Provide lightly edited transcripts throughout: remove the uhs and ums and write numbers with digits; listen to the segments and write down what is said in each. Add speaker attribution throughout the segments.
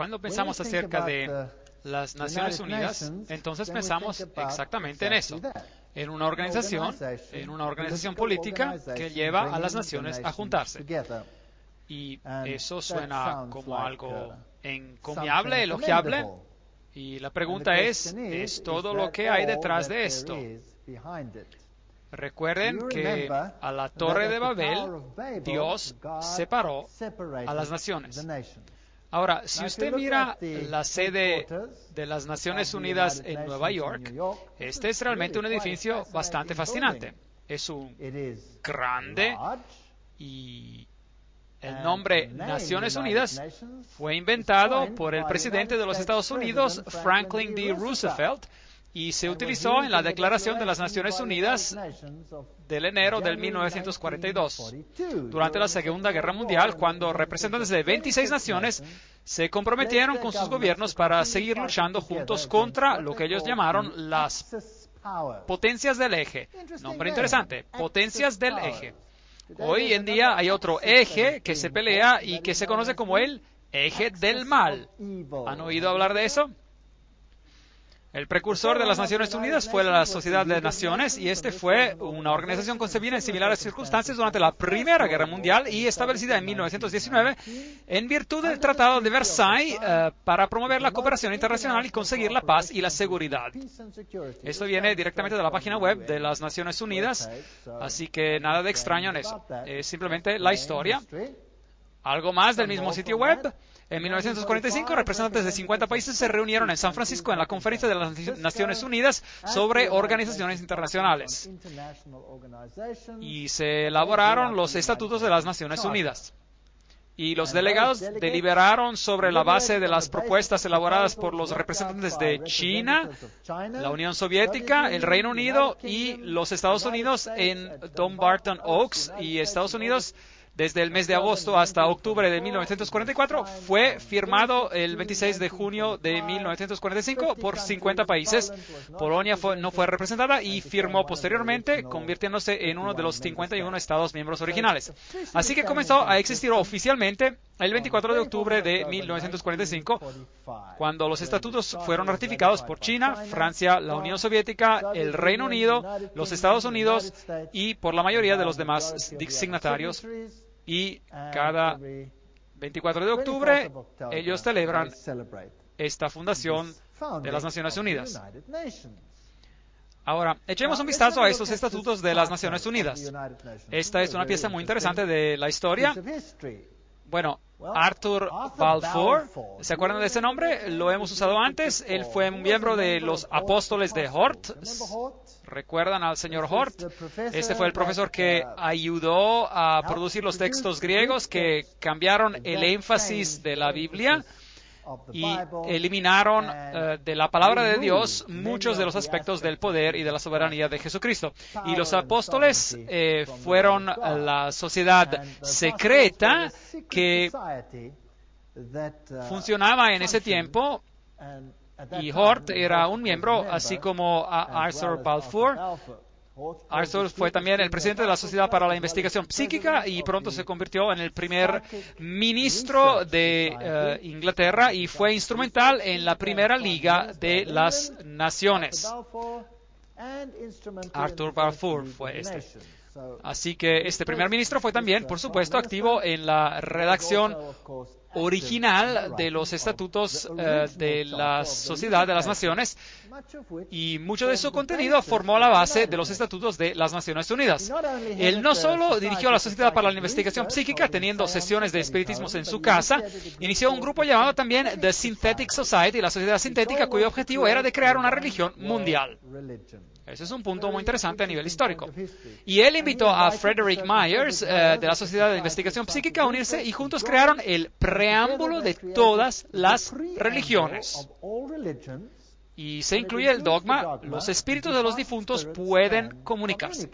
Speaker 1: Cuando pensamos acerca de las Naciones Unidas, entonces pensamos exactamente en eso, en una organización política que lleva a las naciones a juntarse. Y eso suena como algo encomiable, elogiable. Y la pregunta ¿es todo lo que hay detrás de esto? Recuerden que a la Torre de Babel, Dios separó a las naciones. Ahora, si usted mira la sede de las Naciones Unidas en Nueva York, este es realmente un edificio bastante fascinante. Es un grande y el nombre Naciones Unidas fue inventado por el presidente de los Estados Unidos, Franklin D. Roosevelt, y se utilizó en la Declaración de las Naciones Unidas del enero del 1942, durante la Segunda Guerra Mundial, cuando representantes de 26 naciones se comprometieron con sus gobiernos para seguir luchando juntos contra lo que ellos llamaron las potencias del eje. Nombre interesante, potencias del eje. Hoy en día hay otro eje que se pelea y que se conoce como el eje del mal. ¿Han oído hablar de eso? El precursor de las Naciones Unidas fue la Sociedad de Naciones, y este fue una organización concebida en similares circunstancias durante la Primera Guerra Mundial y establecida en 1919 en virtud del Tratado de Versailles para promover la cooperación internacional y conseguir la paz y la seguridad. Esto viene directamente de la página web de las Naciones Unidas, así que nada de extraño en eso. Es simplemente la historia. Algo más del mismo sitio web. En 1945, representantes de 50 países se reunieron en San Francisco en la Conferencia de las Naciones Unidas sobre organizaciones internacionales. Y se elaboraron los estatutos de las Naciones Unidas. Y los delegados deliberaron sobre la base de las propuestas elaboradas por los representantes de China, la Unión Soviética, el Reino Unido y los Estados Unidos en Dumbarton Oaks y Estados Unidos. Desde el mes de agosto hasta octubre de 1944, fue firmado el 26 de junio de 1945 por 50 países. Polonia no fue representada y firmó posteriormente, convirtiéndose en uno de los 51 Estados miembros originales. Así que comenzó a existir oficialmente el 24 de octubre de 1945, cuando los estatutos fueron ratificados por China, Francia, la Unión Soviética, el Reino Unido, los Estados Unidos y por la mayoría de los demás signatarios. Y cada 24 de octubre ellos celebran esta fundación de las Naciones Unidas. Ahora, echemos un vistazo a estos estatutos de las Naciones Unidas. Esta es una pieza muy interesante de la historia. Bueno, Arthur Balfour, ¿se acuerdan de ese nombre? Lo hemos usado antes. Él fue un miembro de los apóstoles de Hort. ¿Recuerdan al señor Hort? Este fue el profesor que ayudó a producir los textos griegos que cambiaron el énfasis de la Biblia y eliminaron de la palabra de Dios muchos de los aspectos del poder y de la soberanía de Jesucristo. Y los apóstoles fueron la sociedad secreta que funcionaba en ese tiempo, y Hort era un miembro, así como Arthur Balfour. Arthur fue también el presidente de la Sociedad para la Investigación Psíquica y pronto se convirtió en el primer ministro de Inglaterra y fue instrumental en la Primera Liga de las Naciones. Arthur Balfour fue este. Así que este primer ministro fue también, por supuesto, activo en la redacción original de los estatutos de la Sociedad de las Naciones, y mucho de su contenido formó la base de los estatutos de las Naciones Unidas. Él no solo dirigió la Sociedad para la Investigación Psíquica, teniendo sesiones de espiritismos en su casa, inició un grupo llamado también The Synthetic Society, la Sociedad Sintética, cuyo objetivo era de crear una religión mundial. Ese es un punto muy interesante a nivel histórico. Y él invitó a Frederick Myers de la Sociedad de Investigación Psíquica a unirse, y juntos crearon el preámbulo de todas las religiones. Y se incluye el dogma: los espíritus de los difuntos pueden comunicarse.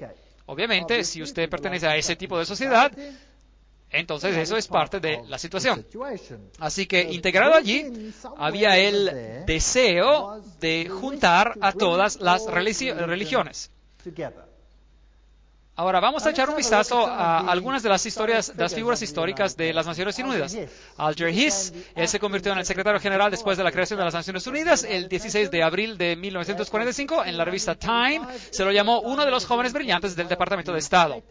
Speaker 1: Obviamente, si usted pertenece a ese tipo de sociedad, entonces eso es parte de la situación. Así que integrado allí había el deseo de juntar a todas las religiones. Ahora vamos a echar un vistazo a algunas de las figuras históricas de las Naciones Unidas. Alger Hiss, él se convirtió en el secretario general después de la creación de las Naciones Unidas el 16 de abril de 1945. En la revista Time se lo llamó uno de los jóvenes brillantes del Departamento de Estado.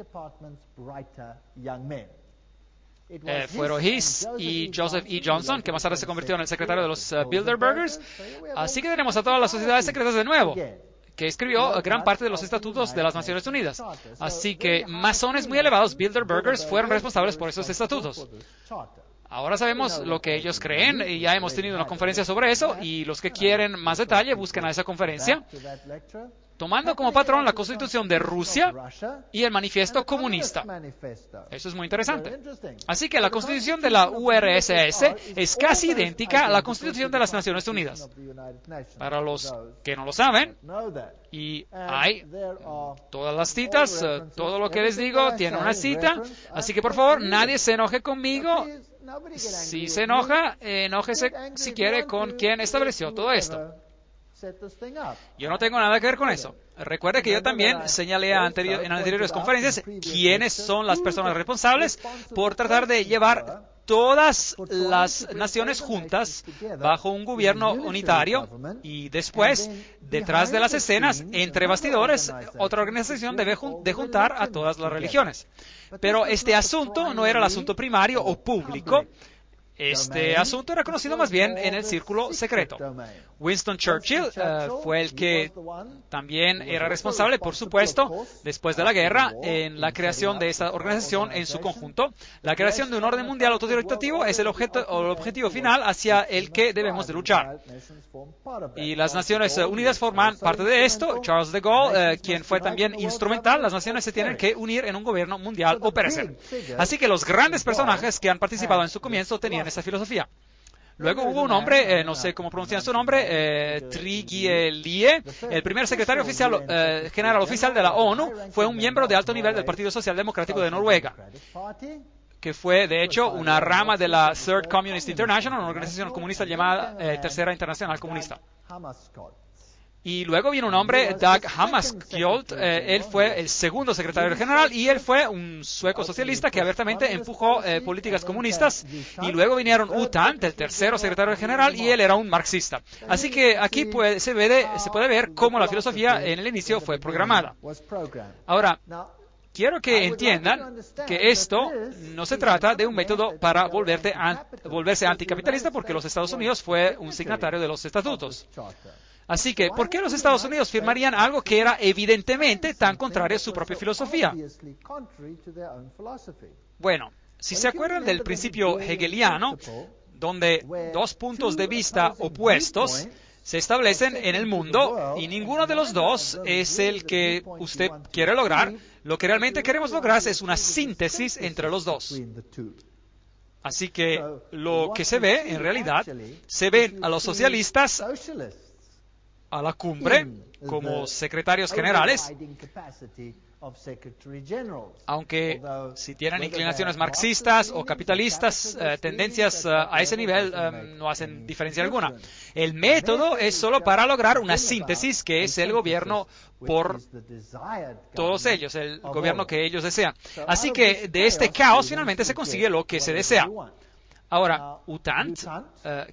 Speaker 1: Fueron Hiss y Joseph E. Johnson, que más tarde se convirtió en el secretario de los Bilderbergers. Así que tenemos a todas las sociedades secretas de nuevo, que escribió gran parte de los estatutos de las Naciones Unidas. Así que masones muy elevados, Bilderbergers, fueron responsables por esos estatutos. Ahora sabemos lo que ellos creen y ya hemos tenido una conferencia sobre eso, y los que quieren más detalle busquen a esa conferencia, tomando como patrón la Constitución de Rusia y el Manifiesto Comunista. Eso es muy interesante. Así que la Constitución de la URSS es casi idéntica a la Constitución de las Naciones Unidas. Para los que no lo saben, y hay todas las citas, todo lo que les digo tiene una cita, así que por favor nadie se enoje conmigo. Si se enoja, enójese si quiere con quien estableció todo esto. Yo no tengo nada que ver con eso. Recuerde que yo también señalé en anteriores conferencias quiénes son las personas responsables por tratar de llevar todas las naciones juntas bajo un gobierno unitario, y después, detrás de las escenas, entre bastidores, otra organización debe juntar a todas las religiones. Pero este asunto no era el asunto primario o público. Este asunto era conocido más bien en el círculo secreto. Winston Churchill fue el que también era responsable, por supuesto, después de la guerra, en la creación de esta organización en su conjunto. La creación de un orden mundial autoritativo es el objetivo final hacia el que debemos de luchar. Y las Naciones Unidas forman parte de esto. Charles de Gaulle, quien fue también instrumental, las naciones se tienen que unir en un gobierno mundial o perecer. Así que los grandes personajes que han participado en su comienzo tenían esa filosofía. Luego hubo un hombre, no sé cómo pronunciar su nombre, Trygve, el primer secretario general oficial de la ONU, fue un miembro de alto nivel del Partido Socialdemocrático de Noruega, que fue, de hecho, una rama de la Third Communist International, una organización comunista llamada Tercera Internacional Comunista. Y luego vino un hombre, Dag Hammarskjöld, él fue el segundo secretario general y él fue un sueco socialista que abiertamente empujó políticas comunistas. Y luego vinieron U Thant, el tercero secretario general, y él era un marxista. Así que aquí se puede ver cómo la filosofía en el inicio fue programada. Ahora, quiero que entiendan que esto no se trata de un método para volverse anticapitalista, porque los Estados Unidos fue un signatario de los estatutos. Así que, ¿por qué los Estados Unidos firmarían algo que era evidentemente tan contrario a su propia filosofía? Bueno, si se acuerdan del principio hegeliano, donde dos puntos de vista opuestos se establecen en el mundo y ninguno de los dos es el que usted quiere lograr, lo que realmente queremos lograr es una síntesis entre los dos. Así que lo que se ve, en realidad, se ven a los socialistas a la cumbre como secretarios generales, aunque si tienen inclinaciones marxistas o capitalistas, tendencias a ese nivel no hacen diferencia alguna. El método es solo para lograr una síntesis, que es el gobierno por todos ellos, el gobierno que ellos desean. Así que de este caos finalmente se consigue lo que se desea. Ahora, U Thant,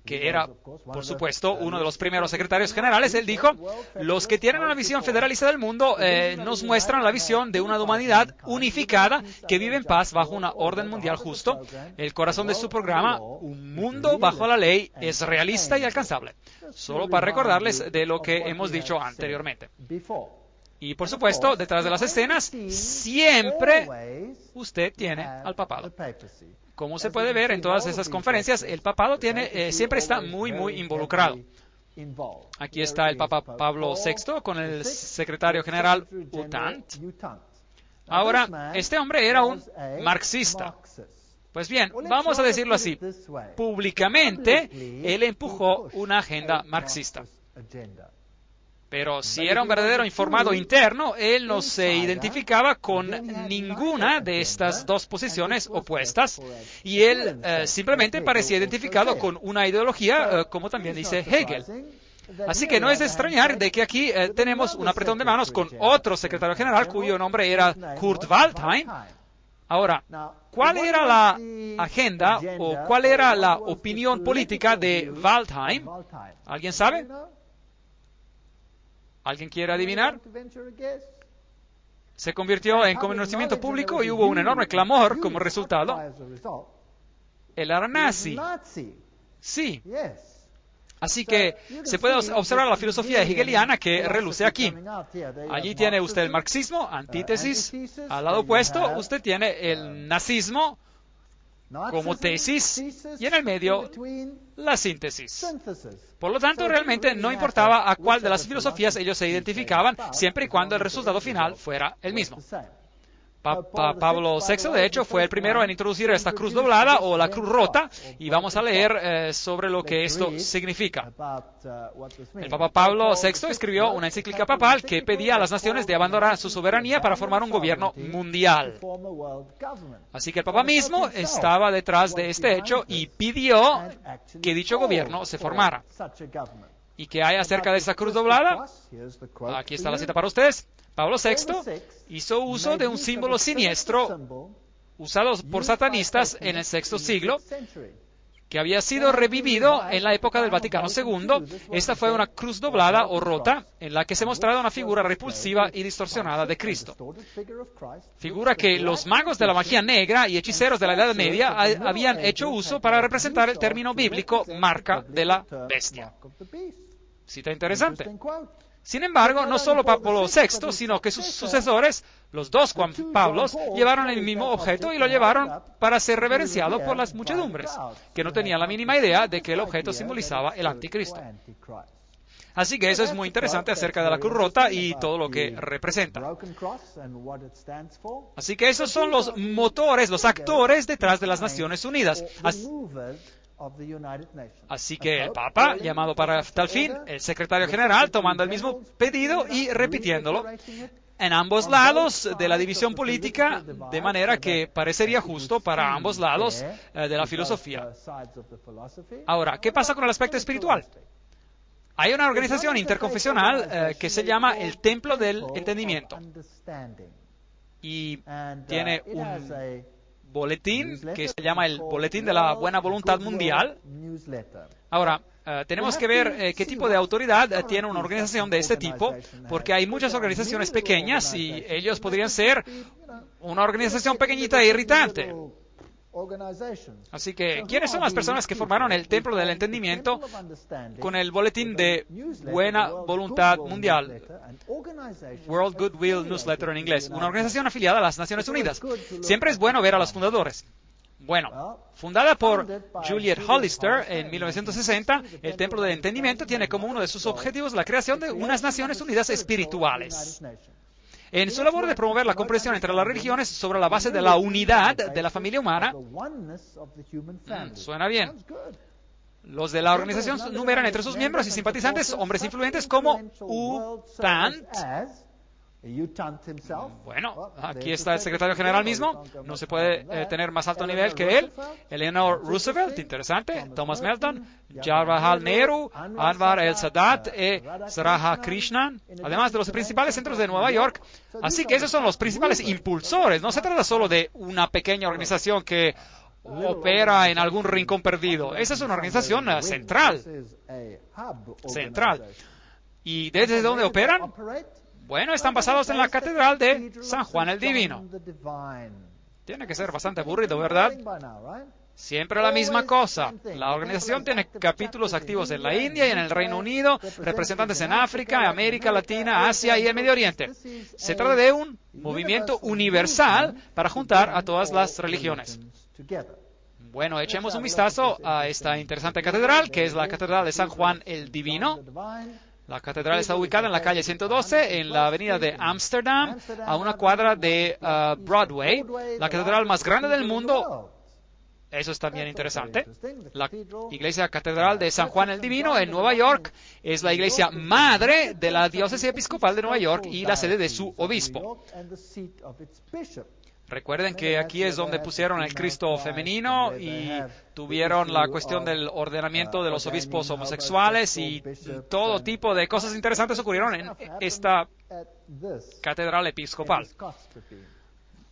Speaker 1: que era, por supuesto, uno de los primeros secretarios generales, él dijo: los que tienen una visión federalista del mundo nos muestran la visión de una humanidad unificada que vive en paz bajo una orden mundial justo. El corazón de su programa, un mundo bajo la ley, es realista y alcanzable. Solo para recordarles de lo que hemos dicho anteriormente. Y, por supuesto, detrás de las escenas, siempre usted tiene al papado. Como se puede ver en todas esas conferencias, el papado siempre está muy involucrado. Aquí está el Papa Pablo VI con el secretario general U Thant. Ahora, este hombre era un marxista. Pues bien, vamos a decirlo así. Públicamente, él empujó una agenda marxista. Pero si era un verdadero informado interno, él no se identificaba con ninguna de estas dos posiciones opuestas y él simplemente parecía identificado con una ideología, como también dice Hegel. Así que no es de extrañar de que aquí tenemos un apretón de manos con otro secretario general cuyo nombre era Kurt Waldheim. Ahora, ¿cuál era la agenda o cuál era la opinión política de Waldheim? ¿Alguien sabe? ¿Alguien quiere adivinar? Se convirtió en conocimiento público y hubo un enorme clamor como resultado. Él era nazi. Sí. Así que se puede observar la filosofía hegeliana que reluce aquí. Allí tiene usted el marxismo, antítesis. Al lado opuesto, usted tiene el nazismo como tesis y en el medio la síntesis. Por lo tanto, realmente no importaba a cuál de las filosofías ellos se identificaban, siempre y cuando el resultado final fuera el mismo. Pablo VI, de hecho, fue el primero en introducir esta cruz doblada o la cruz rota, y vamos a leer sobre lo que esto significa. El Papa Pablo VI escribió una encíclica papal que pedía a las naciones de abandonar su soberanía para formar un gobierno mundial. Así que el Papa mismo estaba detrás de este hecho y pidió que dicho gobierno se formara. ¿Y qué hay acerca de esta cruz doblada? Aquí está la cita para ustedes. Pablo VI hizo uso de un símbolo siniestro usado por satanistas en el VI siglo, que había sido revivido en la época del Vaticano II. Esta fue una cruz doblada o rota en la que se mostraba una figura repulsiva y distorsionada de Cristo. Figura que los magos de la magia negra y hechiceros de la Edad Media habían hecho uso para representar el término bíblico marca de la bestia. Cita interesante. Sin embargo, no solo Pablo VI, sino que sus sucesores, los dos Juan Pablos, llevaron el mismo objeto y lo llevaron para ser reverenciado por las muchedumbres, que no tenían la mínima idea de que el objeto simbolizaba el anticristo. Así que eso es muy interesante acerca de la cruz rota y todo lo que representa. Así que esos son los motores, los actores detrás de las Naciones Unidas. Así que el Papa, llamado para tal fin, el secretario general, tomando el mismo pedido y repitiéndolo en ambos lados de la división política, de manera que parecería justo para ambos lados de la filosofía. Ahora, ¿qué pasa con el aspecto espiritual? Hay una organización interconfesional que se llama el Templo del Entendimiento y tiene un boletín que se llama el Boletín de la Buena Voluntad Mundial. Ahora, tenemos que ver qué tipo de autoridad tiene una organización de este tipo, porque hay muchas organizaciones pequeñas y ellos podrían ser una organización pequeñita e irritante. Así que, ¿quiénes son las personas que formaron el Templo del Entendimiento con el Boletín de Buena Voluntad Mundial? World Goodwill Newsletter en inglés. Una organización afiliada a las Naciones Unidas. Siempre es bueno ver a los fundadores. Bueno, fundada por Juliet Hollister en 1960, el Templo del Entendimiento tiene como uno de sus objetivos la creación de unas Naciones Unidas espirituales. En su labor de promover la comprensión entre las religiones sobre la base de la unidad de la familia humana, suena bien. Los de la organización numeran entre sus miembros y simpatizantes hombres influyentes como U Thant. Bueno, aquí está el secretario general mismo, no se puede tener más alto nivel que él. Eleanor Roosevelt, interesante. Thomas Melton, Jawaharlal Nehru, Anwar el-Sadat y Radha Krishnan, además de los principales centros de Nueva York. Así que esos son los principales impulsores. No se trata solo de una pequeña organización que opera en algún rincón perdido. Esa es una organización central. ¿Y desde dónde operan? Bueno, están basados en la Catedral de San Juan el Divino. Tiene que ser bastante aburrido, ¿verdad? Siempre la misma cosa. La organización tiene capítulos activos en la India y en el Reino Unido, representantes en África, América Latina, Asia y el Medio Oriente. Se trata de un movimiento universal para juntar a todas las religiones. Bueno, echemos un vistazo a esta interesante catedral, que es la Catedral de San Juan el Divino. La catedral está ubicada en la calle 112, en la avenida de Ámsterdam, a una cuadra de Broadway, la catedral más grande del mundo. Eso es también interesante. La iglesia catedral de San Juan el Divino en Nueva York es la iglesia madre de la diócesis episcopal de Nueva York y la sede de su obispo. Recuerden que aquí es donde pusieron el Cristo femenino y tuvieron la cuestión del ordenamiento de los obispos homosexuales y todo tipo de cosas interesantes ocurrieron en esta catedral episcopal.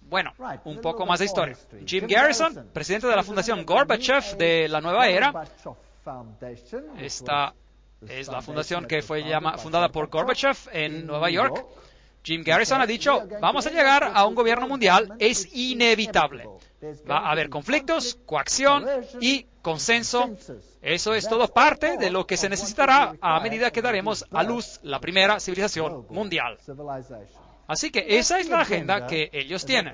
Speaker 1: Bueno, un poco más de historia. Jim Garrison, presidente de la Fundación Gorbachev de la Nueva Era. Esta es la fundación que fue fundada por Gorbachev en Nueva York. Jim Garrison ha dicho, vamos a llegar a un gobierno mundial, es inevitable. Va a haber conflictos, coacción y consenso. Eso es todo parte de lo que se necesitará a medida que daremos a luz la primera civilización mundial. Así que esa es la agenda que ellos tienen.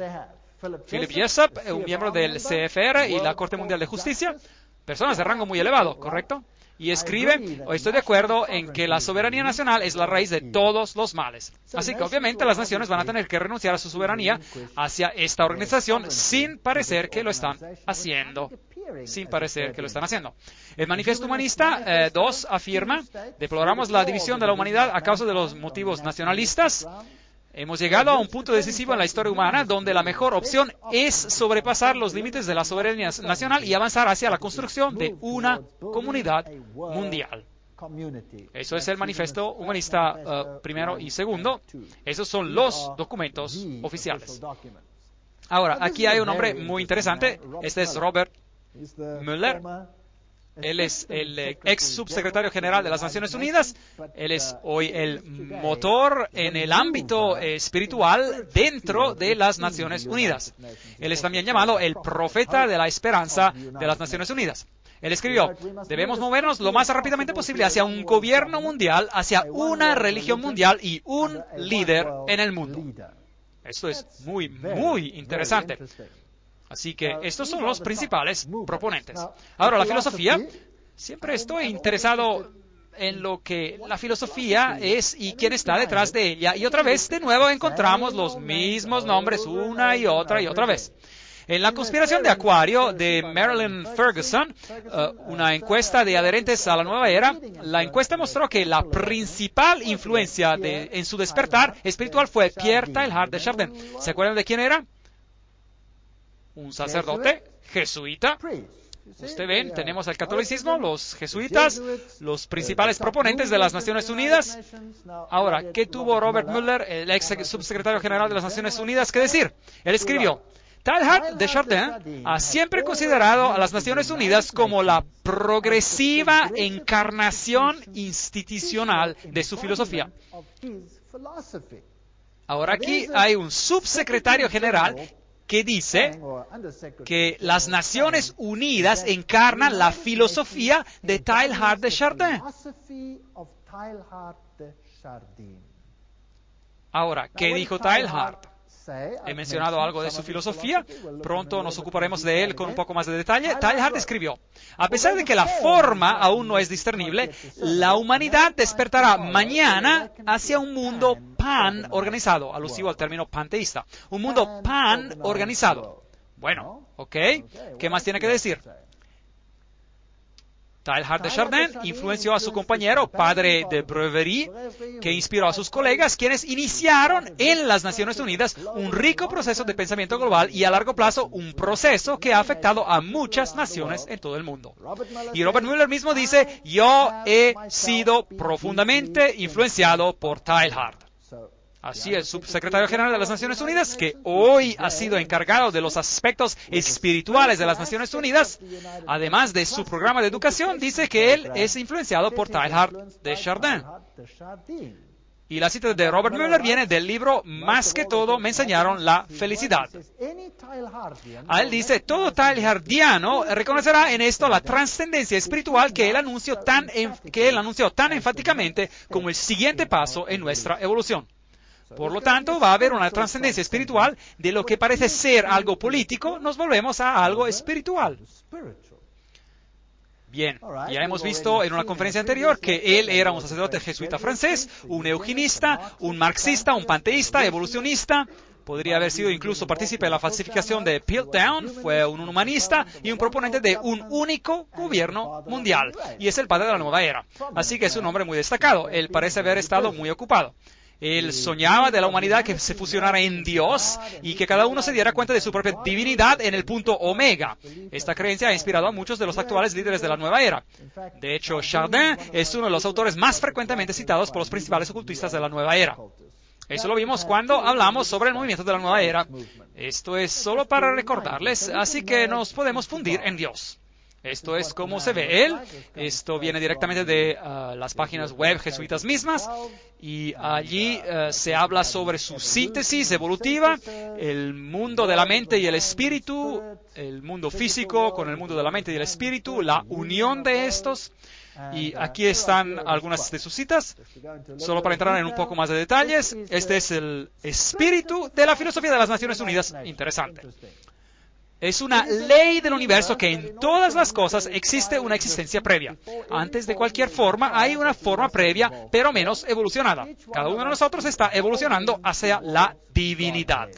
Speaker 1: Philip Jessup, un miembro del CFR y la Corte Mundial de Justicia, personas de rango muy elevado, ¿correcto? Y escribe, estoy de acuerdo en que la soberanía nacional es la raíz de todos los males. Así que obviamente las naciones van a tener que renunciar a su soberanía hacia esta organización sin parecer que lo están haciendo. Sin parecer que lo están haciendo. El Manifiesto Humanista 2 afirma, deploramos la división de la humanidad a causa de los motivos nacionalistas. Hemos llegado a un punto decisivo en la historia humana donde la mejor opción es sobrepasar los límites de la soberanía nacional y avanzar hacia la construcción de una comunidad mundial. Eso es el Manifiesto Humanista primero y segundo. Esos son los documentos oficiales. Ahora, aquí hay un hombre muy interesante. Este es Robert Mueller. Él es el ex subsecretario general de las Naciones Unidas. Él es hoy el motor en el ámbito espiritual dentro de las Naciones Unidas. Él es también llamado el profeta de la esperanza de las Naciones Unidas. Él escribió, debemos movernos lo más rápidamente posible hacia un gobierno mundial, hacia una religión mundial y un líder en el mundo. Esto es muy, muy interesante. Así que estos son los principales proponentes. Ahora, la filosofía, siempre estoy interesado en lo que la filosofía es y quién está detrás de ella. Y otra vez, de nuevo, encontramos los mismos nombres una y otra vez. En la conspiración de Acuario de Marilyn Ferguson, una encuesta de adherentes a la nueva era, la encuesta mostró que la principal influencia en su despertar espiritual fue Pierre Teilhard de Chardin. ¿Se acuerdan de quién era? Un sacerdote jesuita. Usted ven, tenemos el catolicismo, los jesuitas, los principales proponentes de las Naciones Unidas. Ahora, ¿qué tuvo Robert Mueller, el ex subsecretario general de las Naciones Unidas, que decir? Él escribió, Teilhard de Chardin ha siempre considerado a las Naciones Unidas como la progresiva encarnación institucional de su filosofía. Ahora aquí hay un subsecretario general que dice que las Naciones Unidas encarnan la filosofía de Teilhard de Chardin. Ahora, ¿qué dijo Teilhard? He mencionado algo de su filosofía, pronto nos ocuparemos de él con un poco más de detalle. Teilhard escribió, a pesar de que la forma aún no es discernible, la humanidad despertará mañana hacia un mundo pan-organizado, alusivo al término panteísta, un mundo pan-organizado. Bueno, ok, ¿qué más tiene que decir? Teilhard de Chardin influenció a su compañero, padre de Breverie, que inspiró a sus colegas, quienes iniciaron en las Naciones Unidas un rico proceso de pensamiento global y a largo plazo un proceso que ha afectado a muchas naciones en todo el mundo. Y Robert Mueller mismo dice, yo he sido profundamente influenciado por Teilhard. Así el subsecretario general de las Naciones Unidas, que hoy ha sido encargado de los aspectos espirituales de las Naciones Unidas, además de su programa de educación, dice que él es influenciado por Teilhard de Chardin. Y la cita de Robert Mueller viene del libro Más que todo me enseñaron la felicidad. A él dice, todo teilhardiano reconocerá en esto la trascendencia espiritual que él anunció tan enfáticamente como el siguiente paso en nuestra evolución. Por lo tanto, va a haber una trascendencia espiritual de lo que parece ser algo político, nos volvemos a algo espiritual. Bien, ya hemos visto en una conferencia anterior que él era un sacerdote jesuita francés, un eugenista, un marxista, un panteísta, evolucionista. Podría haber sido incluso partícipe de la falsificación de Piltdown, fue un humanista y un proponente de un único gobierno mundial. Y es el padre de la nueva era. Así que es un hombre muy destacado. Él parece haber estado muy ocupado. Él soñaba de la humanidad que se fusionara en Dios y que cada uno se diera cuenta de su propia divinidad en el punto omega. Esta creencia ha inspirado a muchos de los actuales líderes de la nueva era. De hecho, Chardin es uno de los autores más frecuentemente citados por los principales ocultistas de la nueva era. Eso lo vimos cuando hablamos sobre el movimiento de la nueva era. Esto es solo para recordarles, así que nos podemos fundir en Dios. Esto es cómo se ve Él. Esto viene directamente de las páginas web jesuitas mismas. Y allí se habla sobre su síntesis evolutiva, el mundo de la mente y el espíritu, el mundo físico con el mundo de la mente y el espíritu, la unión de estos. Y aquí están algunas de sus citas. Solo para entrar en un poco más de detalles, este es el espíritu de la filosofía de las Naciones Unidas. Interesante. Es una ley del universo que en todas las cosas existe una existencia previa. Antes de cualquier forma hay una forma previa, pero menos evolucionada. Cada uno de nosotros está evolucionando hacia la divinidad.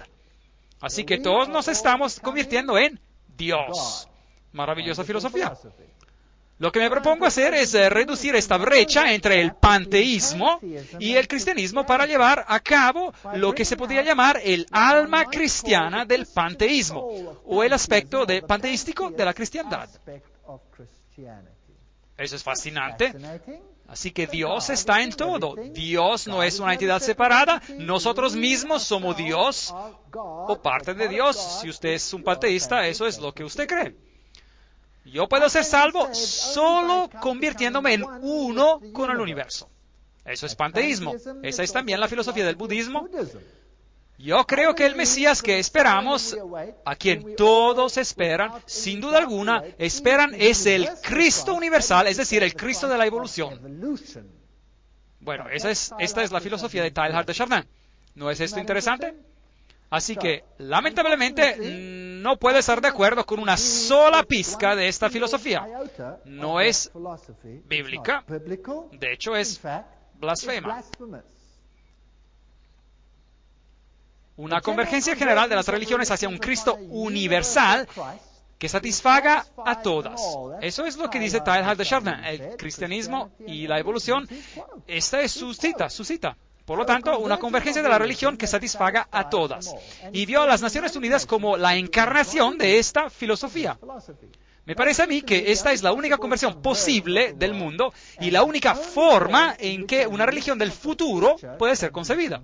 Speaker 1: Así que todos nos estamos convirtiendo en Dios. Maravillosa filosofía. Lo que me propongo hacer es reducir esta brecha entre el panteísmo y el cristianismo para llevar a cabo lo que se podría llamar el alma cristiana del panteísmo, o el aspecto panteístico de la cristiandad. Eso es fascinante. Así que Dios está en todo. Dios no es una entidad separada. Nosotros mismos somos Dios o parte de Dios. Si usted es un panteísta, eso es lo que usted cree. Yo puedo ser salvo solo convirtiéndome en uno con el universo. Eso es panteísmo. Esa es también la filosofía del budismo. Yo creo que el Mesías que esperamos, a quien todos esperan, sin duda alguna, esperan, es el Cristo universal, es decir, el Cristo de la evolución. Bueno, esta es la filosofía de Teilhard de Chardin. ¿No es esto interesante? Así que, lamentablemente, no puedo estar de acuerdo con una sola pizca de esta filosofía. No es bíblica. De hecho, es blasfema. Una convergencia general de las religiones hacia un Cristo universal que satisfaga a todas. Eso es lo que dice Teilhard de Chardin. El cristianismo y la evolución, esta es su cita. Por lo tanto, una convergencia de la religión que satisfaga a todas. Y vio a las Naciones Unidas como la encarnación de esta filosofía. Me parece a mí que esta es la única conversión posible del mundo y la única forma en que una religión del futuro puede ser concebida.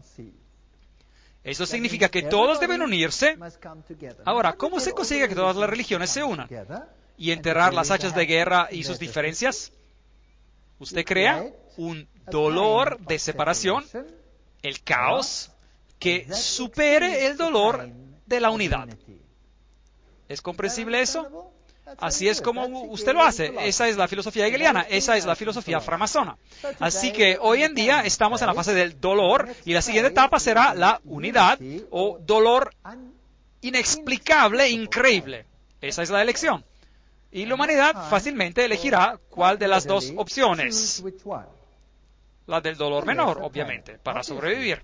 Speaker 1: Eso significa que todos deben unirse. Ahora, ¿cómo se consigue que todas las religiones se unan? ¿Y enterrar las hachas de guerra y sus diferencias? Usted crea un dolor de separación, el caos, que supere el dolor de la unidad. ¿Es comprensible eso? Así es como usted lo hace. Esa es la filosofía hegeliana, esa es la filosofía framasona. Así que hoy en día estamos en la fase del dolor y la siguiente etapa será la unidad o dolor inexplicable, increíble. Esa es la elección. Y la humanidad fácilmente elegirá cuál de las dos opciones. La del dolor menor, obviamente, para sobrevivir.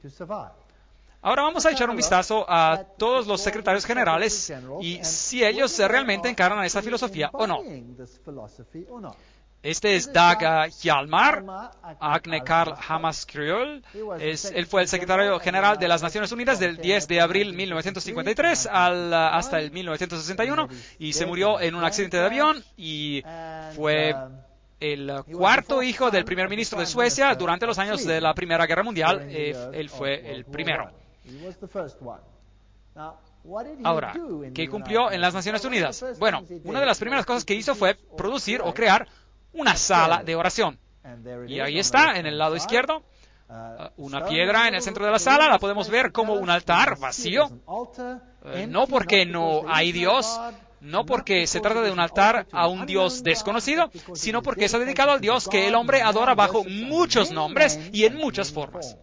Speaker 1: Ahora vamos a echar un vistazo a todos los secretarios generales y si ellos realmente encarnan esta filosofía o no. Este es Dag Hjalmar, Agne Carl Hammarskjöld. Él fue el secretario general de las Naciones Unidas del 10 de abril de 1953 hasta el 1961 y se murió en un accidente de avión y fue el cuarto hijo del primer ministro de Suecia durante los años de la Primera Guerra Mundial. Él fue el primero. Ahora, ¿qué cumplió en las Naciones Unidas? Bueno, una de las primeras cosas que hizo fue producir o crear una sala de oración. Y ahí está, en el lado izquierdo, una piedra en el centro de la sala. La podemos ver como un altar vacío. No porque no hay Dios, no porque se trata de un altar a un Dios desconocido, sino porque está dedicado al Dios que el hombre adora bajo muchos nombres y en muchas formas.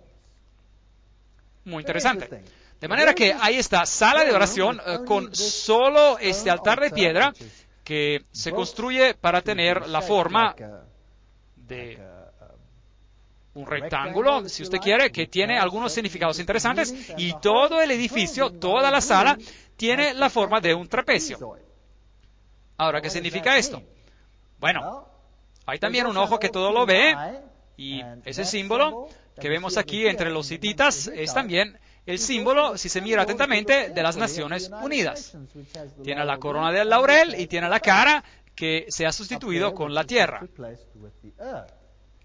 Speaker 1: Muy interesante. De manera que hay esta sala de oración con solo este altar de piedra que se construye para tener la forma de un rectángulo, si usted quiere, que tiene algunos significados interesantes, y todo el edificio, toda la sala, tiene la forma de un trapecio. Ahora, ¿qué significa esto? Bueno, hay también un ojo que todo lo ve, y ese símbolo que vemos aquí entre los hititas es también el símbolo, si se mira atentamente, de las Naciones Unidas. Tiene la corona del laurel y tiene la cara que se ha sustituido con la tierra.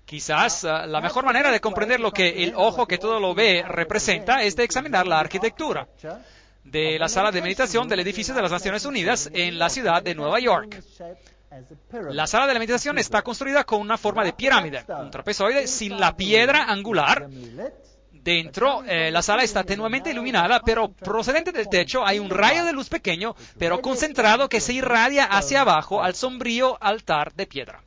Speaker 1: Quizás la mejor manera de comprender lo que el ojo que todo lo ve representa es de examinar la arquitectura de la sala de meditación del edificio de las Naciones Unidas en la ciudad de Nueva York. La sala de la meditación está construida con una forma de pirámide, un trapezoide sin la piedra angular. Dentro, la sala está tenuemente iluminada, pero procedente del techo hay un rayo de luz pequeño, pero concentrado, que se irradia hacia abajo al sombrío altar de piedra.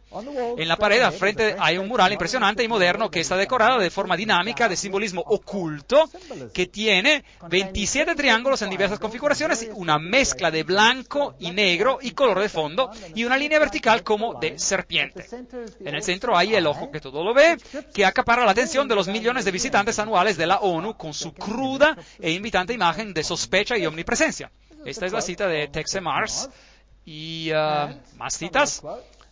Speaker 1: En la pared al frente hay un mural impresionante y moderno que está decorado de forma dinámica de simbolismo oculto, que tiene 27 triángulos en diversas configuraciones, una mezcla de blanco y negro y color de fondo, y una línea vertical como de serpiente. En el centro hay el ojo que todo lo ve, que acapara la atención de los millones de visitantes anuales de la ONU con su cruda e invitante imagen de sospecha y omnipresencia. Esta es la cita de Texe Marrs. Y más citas.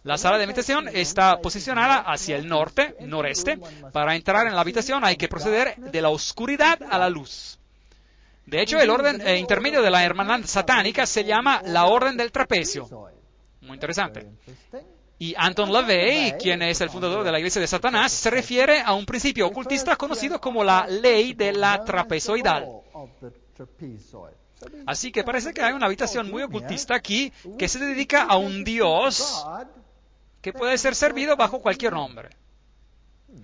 Speaker 1: La sala de meditación está posicionada hacia el norte, noreste. Para entrar en la habitación hay que proceder de la oscuridad a la luz. De hecho, el orden intermedio de la hermandad satánica se llama la Orden del Trapecio. Muy interesante. Y Anton LaVey, quien es el fundador de la Iglesia de Satanás, se refiere a un principio ocultista conocido como la ley de la trapezoidal. Así que parece que hay una habitación muy ocultista aquí que se dedica a un Dios que puede ser servido bajo cualquier nombre.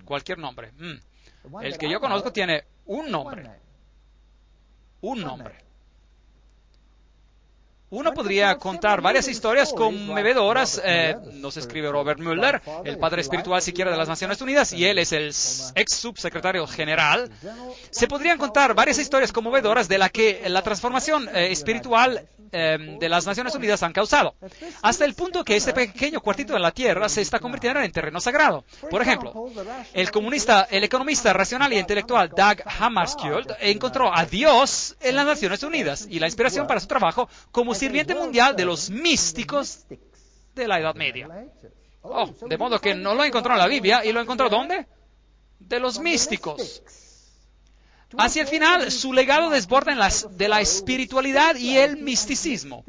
Speaker 1: Cualquier nombre. El que yo conozco tiene un nombre. Un nombre. Uno podría contar varias historias conmovedoras, nos escribe Robert Mueller, el padre espiritual siquiera de las Naciones Unidas, y él es el ex subsecretario general. Se podrían contar varias historias conmovedoras de la que la transformación espiritual de las Naciones Unidas han causado, hasta el punto que este pequeño cuartito de la Tierra se está convirtiendo en terreno sagrado. Por ejemplo, el economista racional y intelectual Doug Hammarskjöld encontró a Dios en las Naciones Unidas y la inspiración para su trabajo como sirviente mundial de los místicos de la Edad Media. De modo que no lo encontró en la Biblia, ¿y lo encontró dónde? De los místicos. Hacia el final, su legado desborda de la espiritualidad y el misticismo.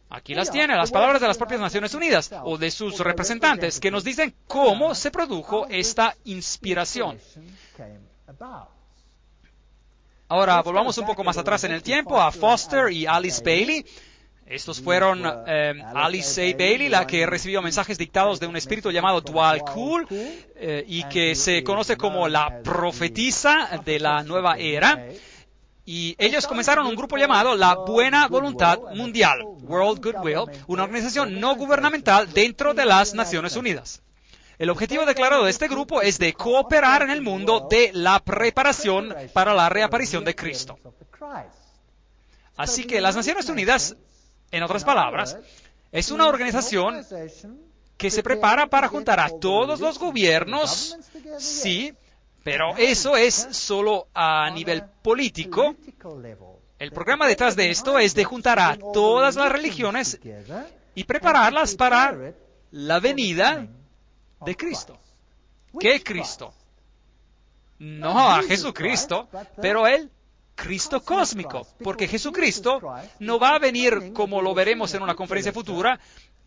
Speaker 1: Aquí las tiene, las palabras de las propias Naciones Unidas, o de sus representantes, que nos dicen cómo se produjo esta inspiración. Ahora, volvamos un poco más atrás en el tiempo, a Foster y Alice Bailey. Estos fueron Alice A. Bailey, la que recibió mensajes dictados de un espíritu llamado Dwal Kul, y que se conoce como la profetisa de la nueva era. Y ellos comenzaron un grupo llamado la Buena Voluntad Mundial, World Goodwill, una organización no gubernamental dentro de las Naciones Unidas. El objetivo declarado de este grupo es de cooperar en el mundo de la preparación para la reaparición de Cristo. Así que las Naciones Unidas, en otras palabras, es una organización que se prepara para juntar a todos los gobiernos, sí, pero eso es solo a nivel político. El programa detrás de esto es de juntar a todas las religiones y prepararlas para la venida de Cristo. ¿Qué Cristo? No a Jesucristo, pero el Cristo cósmico, porque Jesucristo no va a venir, como lo veremos en una conferencia futura,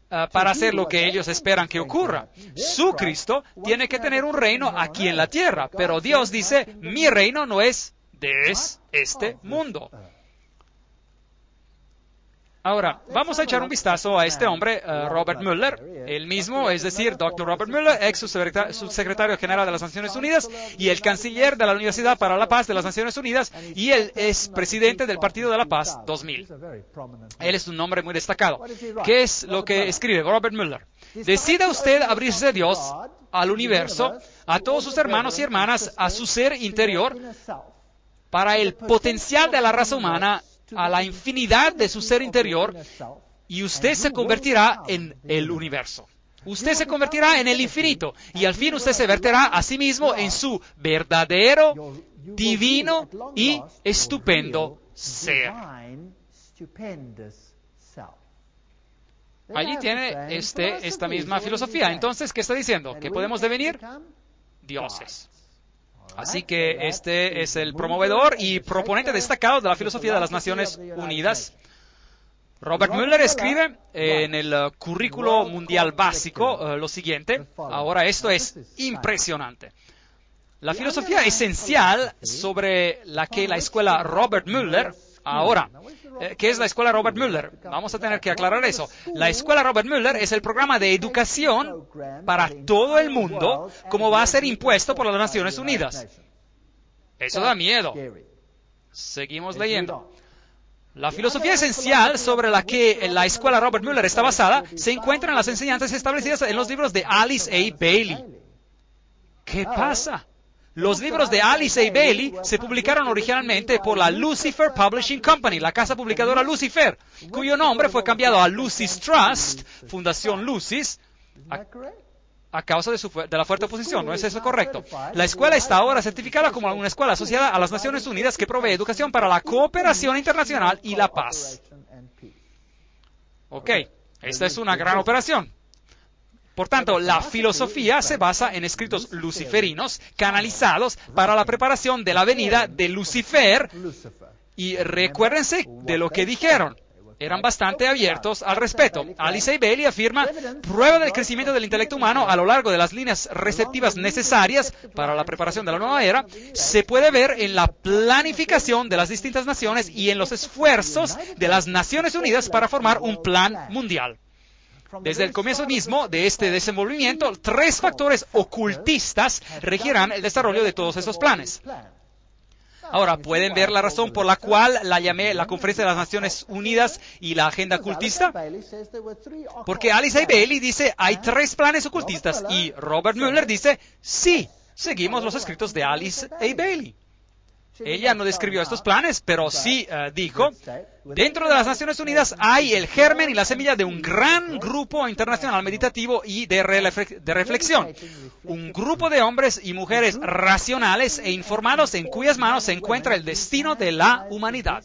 Speaker 1: para hacer lo que ellos esperan que ocurra. Su Cristo tiene que tener un reino aquí en la tierra, pero Dios dice, mi reino no es de este mundo. Ahora, vamos a echar un vistazo a este hombre, Robert Mueller, él mismo, es decir, Dr. Robert Mueller, ex subsecretario general de las Naciones Unidas y el canciller de la Universidad para la Paz de las Naciones Unidas, y él es presidente del Partido de la Paz 2000. Él es un nombre muy destacado. ¿Qué es lo que escribe Robert Mueller? Decida usted abrirse a Dios, al universo, a todos sus hermanos y hermanas, a su ser interior, para el potencial de la raza humana, a la infinidad de su ser interior, y usted se convertirá en el universo. Usted se convertirá en el infinito, y al fin usted se verterá a sí mismo en su verdadero, divino y estupendo ser. Allí tiene esta misma filosofía. Entonces, ¿qué está diciendo? ¿Que podemos devenir? Dioses. Así que este es el promovedor y proponente destacado de la filosofía de las Naciones Unidas. Robert Mueller escribe en el currículo mundial básico lo siguiente. Ahora, esto es impresionante. La filosofía esencial sobre la que la escuela Robert Mueller... Ahora, ¿qué es la escuela Robert Mueller? Vamos a tener que aclarar eso. La escuela Robert Mueller es el programa de educación para todo el mundo, como va a ser impuesto por las Naciones Unidas. Eso da miedo. Seguimos leyendo. La filosofía esencial sobre la que la escuela Robert Mueller está basada se encuentra en las enseñanzas establecidas en los libros de Alice A. Bailey. ¿Qué pasa? Los libros de Alice A. Bailey se publicaron originalmente por la Lucifer Publishing Company, la casa publicadora Lucifer, cuyo nombre fue cambiado a Lucis Trust, Fundación Lucis, a causa de la fuerte oposición. ¿No es eso correcto? La escuela está ahora certificada como una escuela asociada a las Naciones Unidas que provee educación para la cooperación internacional y la paz. Ok, esta es una gran operación. Por tanto, la filosofía se basa en escritos luciferinos canalizados para la preparación de la venida de Lucifer. Y recuérdense de lo que dijeron. Eran bastante abiertos al respecto. Alice A. Bailey afirma, prueba del crecimiento del intelecto humano a lo largo de las líneas receptivas necesarias para la preparación de la nueva era, se puede ver en la planificación de las distintas naciones y en los esfuerzos de las Naciones Unidas para formar un plan mundial. Desde el comienzo mismo de este desenvolvimiento, 3 factores ocultistas regirán el desarrollo de todos esos planes. Ahora, ¿pueden ver la razón por la cual la llamé la Conferencia de las Naciones Unidas y la Agenda Ocultista? Porque Alice A. Bailey dice, hay 3 planes ocultistas, y Robert Mueller dice, sí, seguimos los escritos de Alice A. Bailey. Ella no describió estos planes, pero sí dijo, dentro de las Naciones Unidas hay el germen y la semilla de un gran grupo internacional meditativo y de reflexión. Un grupo de hombres y mujeres racionales e informados en cuyas manos se encuentra el destino de la humanidad.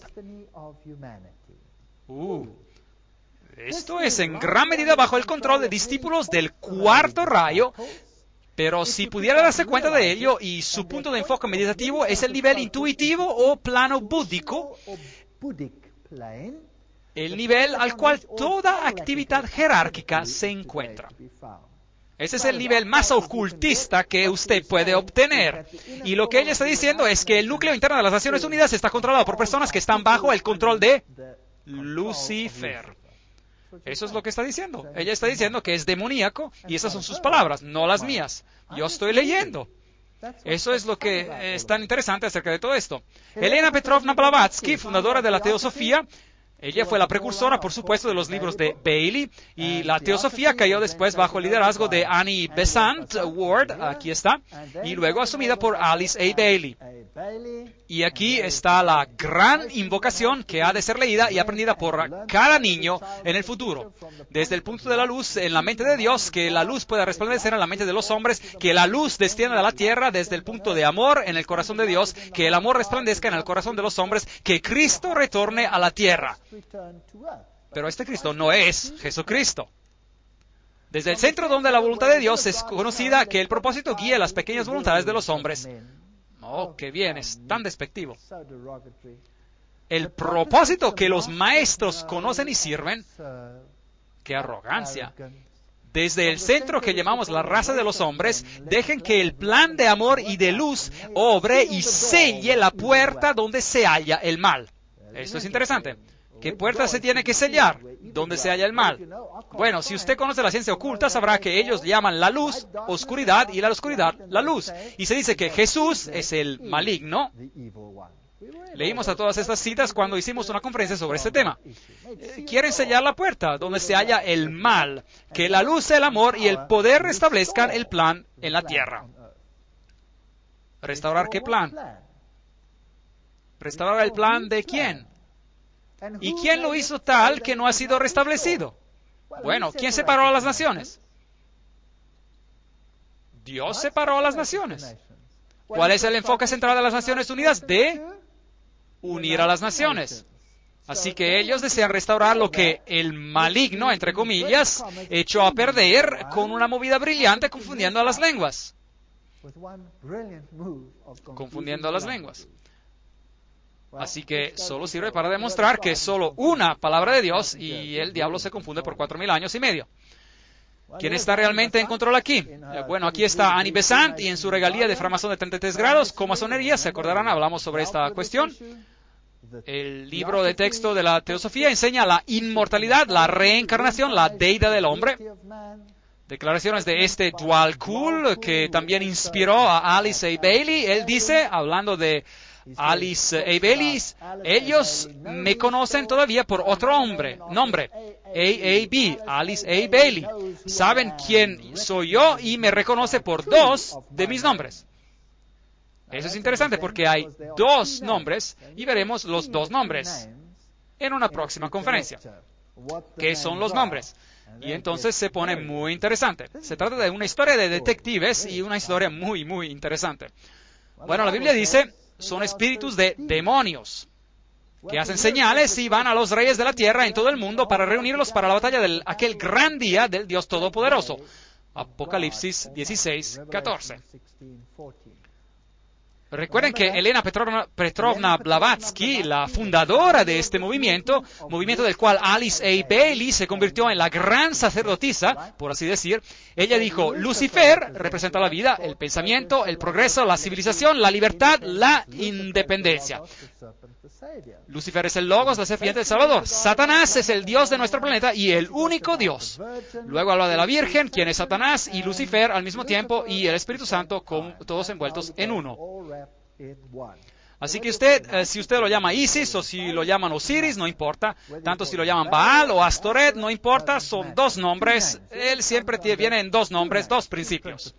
Speaker 1: Esto es en gran medida bajo el control de discípulos del cuarto rayo. Pero si pudiera darse cuenta de ello, y su punto de enfoque meditativo es el nivel intuitivo o plano búdico, el nivel al cual toda actividad jerárquica se encuentra. Ese es el nivel más ocultista que usted puede obtener. Y lo que ella está diciendo es que el núcleo interno de las Naciones Unidas está controlado por personas que están bajo el control de Lucifer. Eso es lo que está diciendo. Ella está diciendo que es demoníaco y esas son sus palabras, no las mías. Yo estoy leyendo. Eso es lo que es tan interesante acerca de todo esto. Elena Petrovna Blavatsky, fundadora de la Teosofía, ella fue la precursora, por supuesto, de los libros de Bailey, y la Teosofía cayó después bajo el liderazgo de Annie Besant Ward, aquí está, y luego asumida por Alice A. Bailey. Y aquí está la gran invocación que ha de ser leída y aprendida por cada niño en el futuro. Desde el punto de la luz en la mente de Dios, que la luz pueda resplandecer en la mente de los hombres, que la luz descienda a la tierra desde el punto de amor en el corazón de Dios, que el amor resplandezca en el corazón de los hombres, que Cristo retorne a la tierra. Pero este Cristo no es Jesucristo. Desde el centro donde la voluntad de Dios es conocida, que el propósito guíe las pequeñas voluntades de los hombres. Oh, qué bien, es tan despectivo. El propósito que los maestros conocen y sirven, qué arrogancia. Desde el centro que llamamos la raza de los hombres, dejen que el plan de amor y de luz obre y selle la puerta donde se halla el mal. Esto es interesante. ¿Qué puerta se tiene que sellar? ¿Dónde se halla el mal? Bueno, si usted conoce la ciencia oculta, sabrá que ellos llaman la luz oscuridad y la oscuridad la luz. Y se dice que Jesús es el maligno. Leímos a todas estas citas cuando hicimos una conferencia sobre este tema. Quieren sellar la puerta donde se halla el mal, que la luz, el amor y el poder restablezcan el plan en la tierra. ¿Restaurar qué plan? ¿Restaurar el plan de quién? ¿Y quién lo hizo tal que no ha sido restablecido? Bueno, ¿quién separó a las naciones? Dios separó a las naciones. ¿Cuál es el enfoque central de las Naciones Unidas? De unir a las naciones. Así que ellos desean restaurar lo que el maligno, entre comillas, echó a perder con una movida brillante confundiendo a las lenguas. confundiendo las lenguas. Así que solo sirve para demostrar que es solo una palabra de Dios y el diablo se confunde por 4.000 años y medio. ¿Quién está realmente en control aquí? Bueno, aquí está Annie Besant y en su regalía de framasón de 33 grados, comasonería, se acordarán, hablamos sobre esta cuestión. El libro de texto de la teosofía enseña la inmortalidad, la reencarnación, la deidad del hombre. Declaraciones de este Dwalkul, que también inspiró a Alice A. Bailey. Él dice, hablando de Alice A. Bailey, ellos me conocen todavía por otro nombre, AAB, Alice A. Bailey. Saben quién soy yo y me reconoce por dos de mis nombres. Eso es interesante porque hay dos nombres y veremos los dos nombres en una próxima conferencia. ¿Qué son los nombres? Y entonces se pone muy interesante. Se trata de una historia de detectives y una historia muy, muy interesante. Bueno, la Biblia dice, son espíritus de demonios que hacen señales y van a los reyes de la tierra en todo el mundo para reunirlos para la batalla de aquel gran día del Dios Todopoderoso. Apocalipsis 16:14. Recuerden que Elena Petrovna Blavatsky, la fundadora de este movimiento del cual Alice A. Bailey se convirtió en la gran sacerdotisa, por así decir, ella dijo, Lucifer representa la vida, el pensamiento, el progreso, la civilización, la libertad, la independencia. Lucifer es el Logos, la serpiente del Salvador. Satanás es el Dios de nuestro planeta y el único Dios. Luego habla de la Virgen, quien es Satanás, y Lucifer al mismo tiempo, y el Espíritu Santo, todos envueltos en uno. Así que si usted lo llama Isis o si lo llaman Osiris, no importa. Tanto si lo llaman Baal o Astoret, no importa. Son dos nombres. Él siempre viene en dos nombres, dos principios.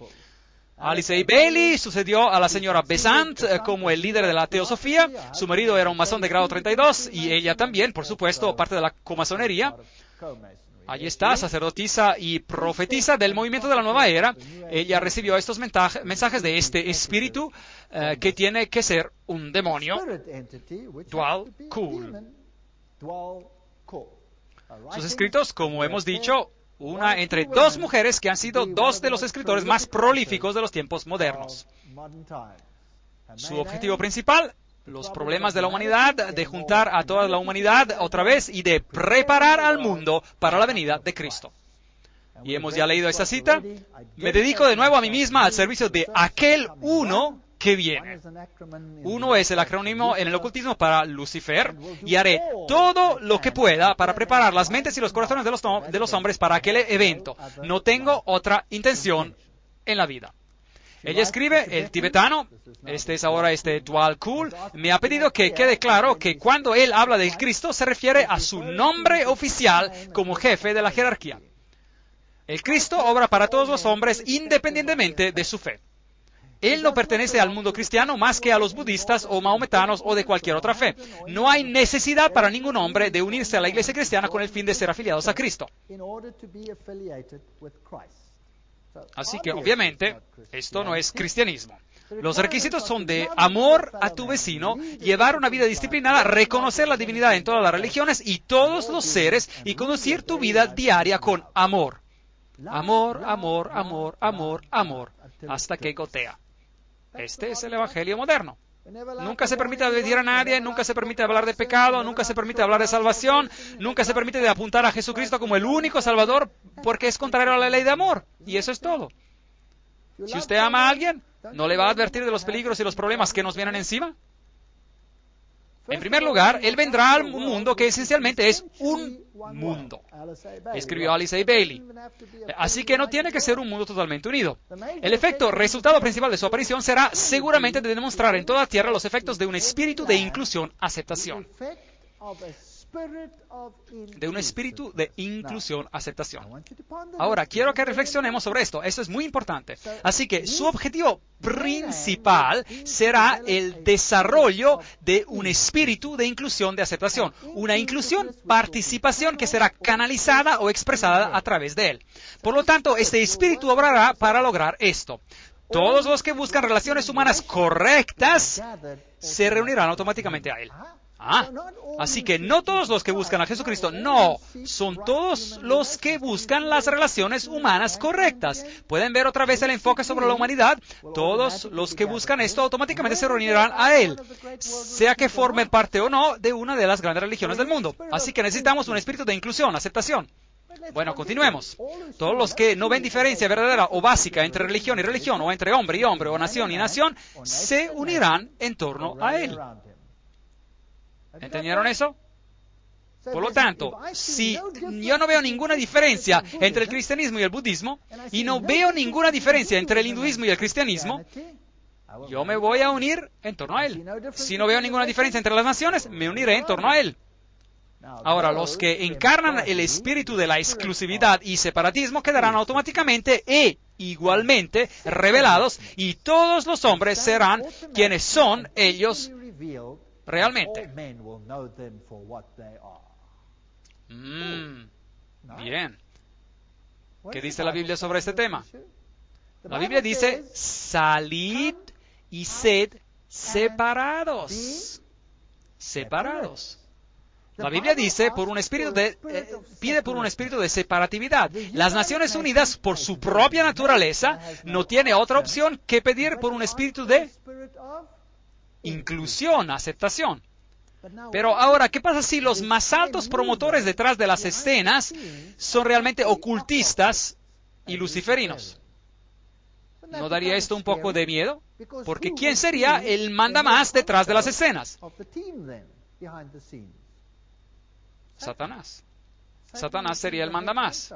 Speaker 1: Alice A. Bailey sucedió a la señora Besant como el líder de la teosofía. Su marido era un masón de grado 32 y ella también, por supuesto, parte de la comasonería. Allí está, sacerdotisa y profetisa del movimiento de la nueva era. Ella recibió estos mensajes de este espíritu que tiene que ser un demonio. Dwalkul. Sus escritos, como hemos dicho, una entre dos mujeres que han sido dos de los escritores más prolíficos de los tiempos modernos. Su objetivo principal, los problemas de la humanidad, de juntar a toda la humanidad otra vez y de preparar al mundo para la venida de Cristo. Y hemos ya leído esta cita. Me dedico de nuevo a mí misma al servicio de aquel uno que viene. Uno es el acrónimo en el ocultismo para Lucifer, y haré todo lo que pueda para preparar las mentes y los corazones de los hombres para aquel evento. No tengo otra intención en la vida. Ella escribe, el tibetano, este es ahora Dwalkul, me ha pedido que quede claro que cuando él habla del Cristo se refiere a su nombre oficial como jefe de la jerarquía. El Cristo obra para todos los hombres independientemente de su fe. Él no pertenece al mundo cristiano más que a los budistas o mahometanos o de cualquier otra fe. No hay necesidad para ningún hombre de unirse a la iglesia cristiana con el fin de ser afiliados a Cristo. Así que, obviamente, esto no es cristianismo. Los requisitos son de amor a tu vecino, llevar una vida disciplinada, reconocer la divinidad en todas las religiones y todos los seres y conducir tu vida diaria con amor. Amor, amor, amor, amor, amor, hasta que gotea. Este es el evangelio moderno. Nunca se permite advertir a nadie, nunca se permite hablar de pecado, nunca se permite hablar de salvación, nunca se permite de apuntar a Jesucristo como el único Salvador, porque es contrario a la ley de amor. Y eso es todo. Si usted ama a alguien, ¿no le va a advertir de los peligros y los problemas que nos vienen encima? En primer lugar, Él vendrá a un mundo que esencialmente es un mundo. Escribió Alice A. Bailey. Así que no tiene que ser un mundo totalmente unido. El resultado principal de su aparición será seguramente de demostrar en toda tierra los efectos de un espíritu de inclusión-aceptación. De un espíritu de inclusión-aceptación. Ahora, quiero que reflexionemos sobre esto. Esto es muy importante. Así que su objetivo principal será el desarrollo de un espíritu de inclusión de aceptación. Una inclusión-participación que será canalizada o expresada a través de él. Por lo tanto, este espíritu obrará para lograr esto. Todos los que buscan relaciones humanas correctas se reunirán automáticamente a él. Así que no todos los que buscan a Jesucristo, no, son todos los que buscan las relaciones humanas correctas. Pueden ver otra vez el enfoque sobre la humanidad. Todos los que buscan esto automáticamente se reunirán a Él, sea que formen parte o no de una de las grandes religiones del mundo. Así que necesitamos un espíritu de inclusión, aceptación. Bueno, continuemos. Todos los que no ven diferencia verdadera o básica entre religión y religión, o entre hombre y hombre, o nación y nación, se unirán en torno a Él. ¿Entendieron eso? Por lo tanto, si yo no veo ninguna diferencia entre el cristianismo y el budismo, y no veo ninguna diferencia entre el hinduismo y el cristianismo, yo me voy a unir en torno a Él. Si no veo ninguna diferencia entre las naciones, me uniré en torno a Él. Ahora, los que encarnan el espíritu de la exclusividad y separatismo quedarán automáticamente e igualmente revelados, y todos los hombres serán quienes son ellos realmente. Bien. ¿Qué dice la Biblia sobre este tema? La Biblia dice, salid y sed separados. Separados. La Biblia dice, pide por un espíritu de separatividad. Las Naciones Unidas, por su propia naturaleza, no tiene otra opción que pedir por un espíritu de inclusión, aceptación. Pero ahora, ¿qué pasa si los más altos promotores detrás de las escenas son realmente ocultistas y luciferinos? ¿No daría esto un poco de miedo? Porque ¿quién sería el mandamás detrás de las escenas? Satanás. Satanás sería el mandamás.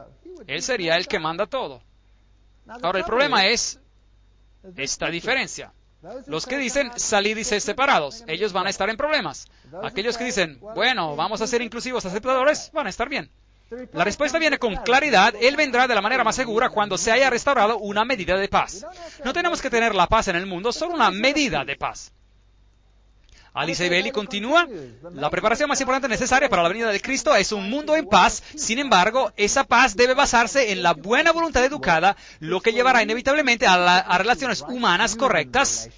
Speaker 1: Él sería el que manda todo. Ahora, el problema es esta diferencia. Los que dicen salid y sed separados, ellos van a estar en problemas. Aquellos que dicen, bueno, vamos a ser inclusivos, aceptadores, van a estar bien. La respuesta viene con claridad. Él vendrá de la manera más segura cuando se haya restaurado una medida de paz. No tenemos que tener la paz en el mundo, solo una medida de paz. Alice Bailey continúa, la preparación más importante necesaria para la venida de Cristo es un mundo en paz. Sin embargo, esa paz debe basarse en la buena voluntad educada, lo que llevará inevitablemente a relaciones humanas correctas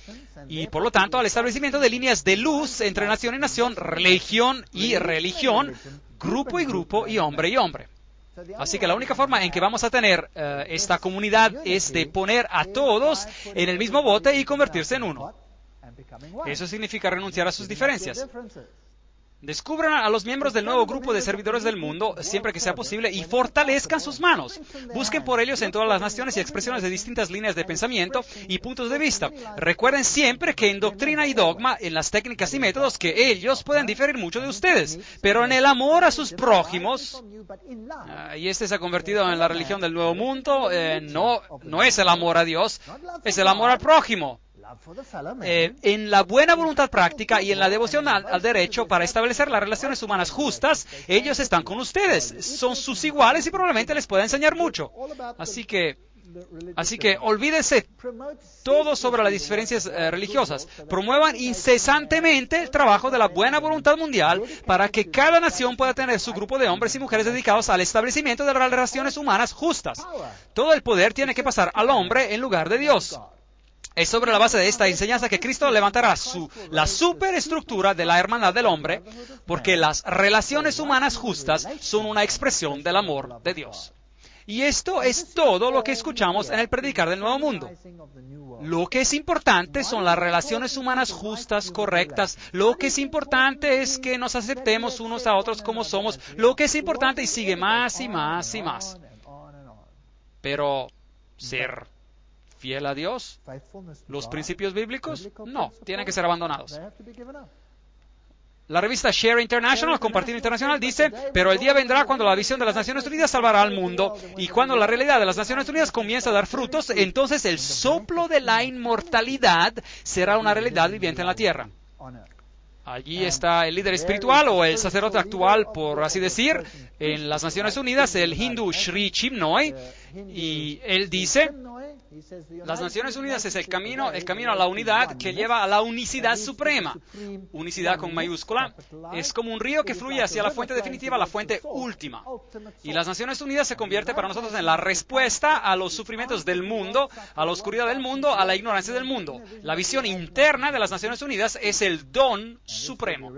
Speaker 1: y, por lo tanto, al establecimiento de líneas de luz entre nación y nación, religión y religión, grupo y grupo y hombre. Así que la única forma en que vamos a tener esta comunidad es de poner a todos en el mismo bote y convertirse en uno. Eso significa renunciar a sus diferencias. Descubran a los miembros del nuevo grupo de servidores del mundo siempre que sea posible y fortalezcan sus manos. Busquen por ellos en todas las naciones y expresiones de distintas líneas de pensamiento y puntos de vista. Recuerden siempre que en doctrina y dogma, en las técnicas y métodos, que ellos pueden diferir mucho de ustedes, pero en el amor a sus prójimos, y este se ha convertido en la religión del nuevo mundo, no es el amor a Dios, es el amor al prójimo. En la buena voluntad práctica y en la devoción al derecho para establecer las relaciones humanas justas, ellos están con ustedes, son sus iguales y probablemente les pueda enseñar mucho. Así que olvídense todo sobre las diferencias religiosas. Promuevan incesantemente el trabajo de la buena voluntad mundial para que cada nación pueda tener su grupo de hombres y mujeres dedicados al establecimiento de las relaciones humanas justas. Todo el poder tiene que pasar al hombre en lugar de Dios. Es sobre la base de esta enseñanza que Cristo levantará la superestructura de la hermandad del hombre, porque las relaciones humanas justas son una expresión del amor de Dios. Y esto es todo lo que escuchamos en el predicar del Nuevo Mundo. Lo que es importante son las relaciones humanas justas, correctas. Lo que es importante es que nos aceptemos unos a otros como somos. Lo que es importante, y sigue más y más y más. Pero ser fiel a Dios, los principios bíblicos, no, tienen que ser abandonados. La revista Share International, Compartir Internacional, dice, pero el día vendrá cuando la visión de las Naciones Unidas salvará al mundo, y cuando la realidad de las Naciones Unidas comienza a dar frutos, entonces el soplo de la inmortalidad será una realidad viviente en la tierra. Allí está el líder espiritual o el sacerdote actual, por así decir, en las Naciones Unidas, el hindú Sri Chinmoy, y él dice, Las Naciones Unidas es el camino a la unidad que lleva a la unicidad suprema. Unicidad con mayúscula. Es como un río que fluye hacia la fuente definitiva, la fuente última. Y las Naciones Unidas se convierte para nosotros en la respuesta a los sufrimientos del mundo, a la oscuridad del mundo, a la ignorancia del mundo. La visión interna de las Naciones Unidas es el don supremo.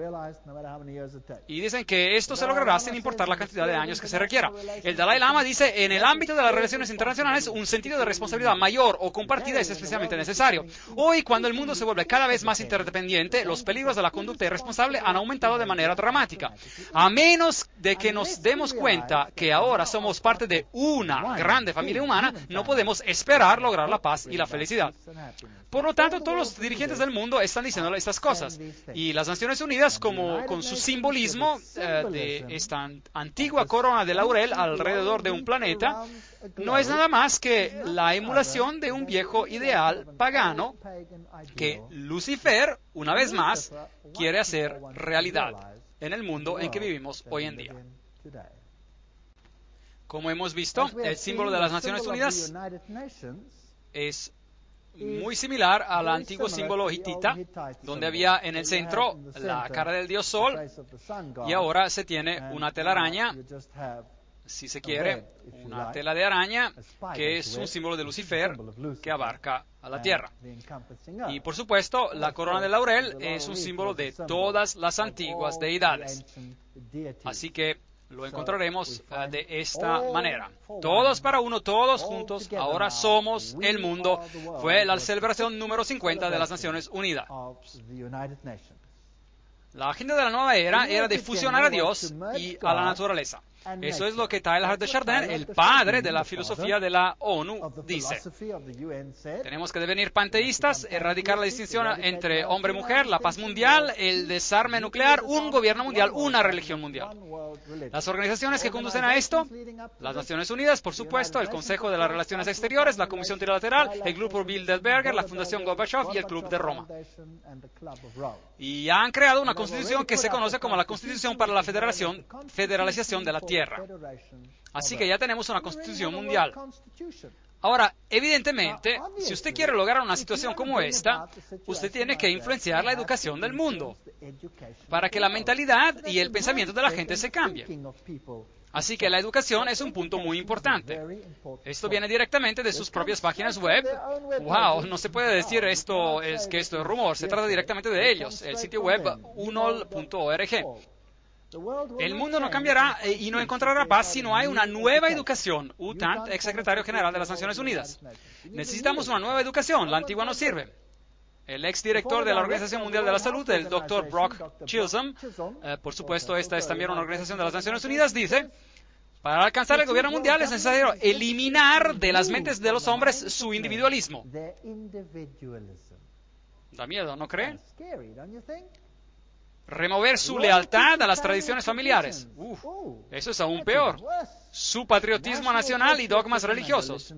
Speaker 1: Y dicen que esto se logrará sin importar la cantidad de años que se requiera. El Dalai Lama dice, en el ámbito de las relaciones internacionales, un sentido de responsabilidad mayor o compartida es especialmente necesario. Hoy, cuando el mundo se vuelve cada vez más interdependiente, los peligros de la conducta irresponsable han aumentado de manera dramática. A menos de que nos demos cuenta que ahora somos parte de una grande familia humana, no podemos esperar lograr la paz y la felicidad. Por lo tanto, todos los dirigentes del mundo están diciendo estas cosas. Y las Naciones Unidas, con su simbolismo de esta antigua corona de laurel alrededor de un planeta, no es nada más que la emulación de un viejo ideal pagano que Lucifer, una vez más, quiere hacer realidad en el mundo en que vivimos hoy en día. Como hemos visto, el símbolo de las Naciones Unidas es muy similar al antiguo símbolo hitita, donde había en el centro la cara del dios Sol, y ahora se tiene una telaraña, si se quiere, una tela de araña, que es un símbolo de Lucifer que abarca a la tierra. Y por supuesto, la corona de laurel es un símbolo de todas las antiguas deidades. Así que lo encontraremos de esta manera. Todos para uno, todos juntos, ahora somos el mundo. Fue la celebración número 50 de las Naciones Unidas. La agenda de la nueva era de fusionar a Dios y a la naturaleza. Eso es lo que Teilhard de Chardin, el padre de la filosofía de la ONU, dice. Tenemos que devenir panteístas, erradicar la distinción entre hombre y mujer, la paz mundial, el desarme nuclear, un gobierno mundial, una religión mundial. Las organizaciones que conducen a esto, las Naciones Unidas, por supuesto, el Consejo de las Relaciones Exteriores, la Comisión Trilateral, el Grupo Bilderberger, la Fundación Gorbachev y el Club de Roma. Y han creado una constitución que se conoce como la Constitución para la Federalización de la Tierra. Así que ya tenemos una constitución mundial. Ahora, evidentemente, si usted quiere lograr una situación como esta, usted tiene que influenciar la educación del mundo para que la mentalidad y el pensamiento de la gente se cambie. Así que la educación es un punto muy importante. Esto viene directamente de sus propias páginas web. ¡Wow! No se puede decir que esto es rumor. Se trata directamente de ellos. El sitio web unol.org. El mundo no cambiará y no encontrará paz si no hay una nueva educación. U Thant, ex secretario general de las Naciones Unidas. Necesitamos una nueva educación. La antigua no sirve. El exdirector de la Organización Mundial de la Salud, el Dr. Brock Chisholm, por supuesto, esta es también una organización de las Naciones Unidas, dice: para alcanzar el gobierno mundial es necesario eliminar de las mentes de los hombres su individualismo. Da miedo, ¿no cree? Remover su lealtad a las tradiciones familiares. Eso es aún peor. Su patriotismo nacional y dogmas religiosos.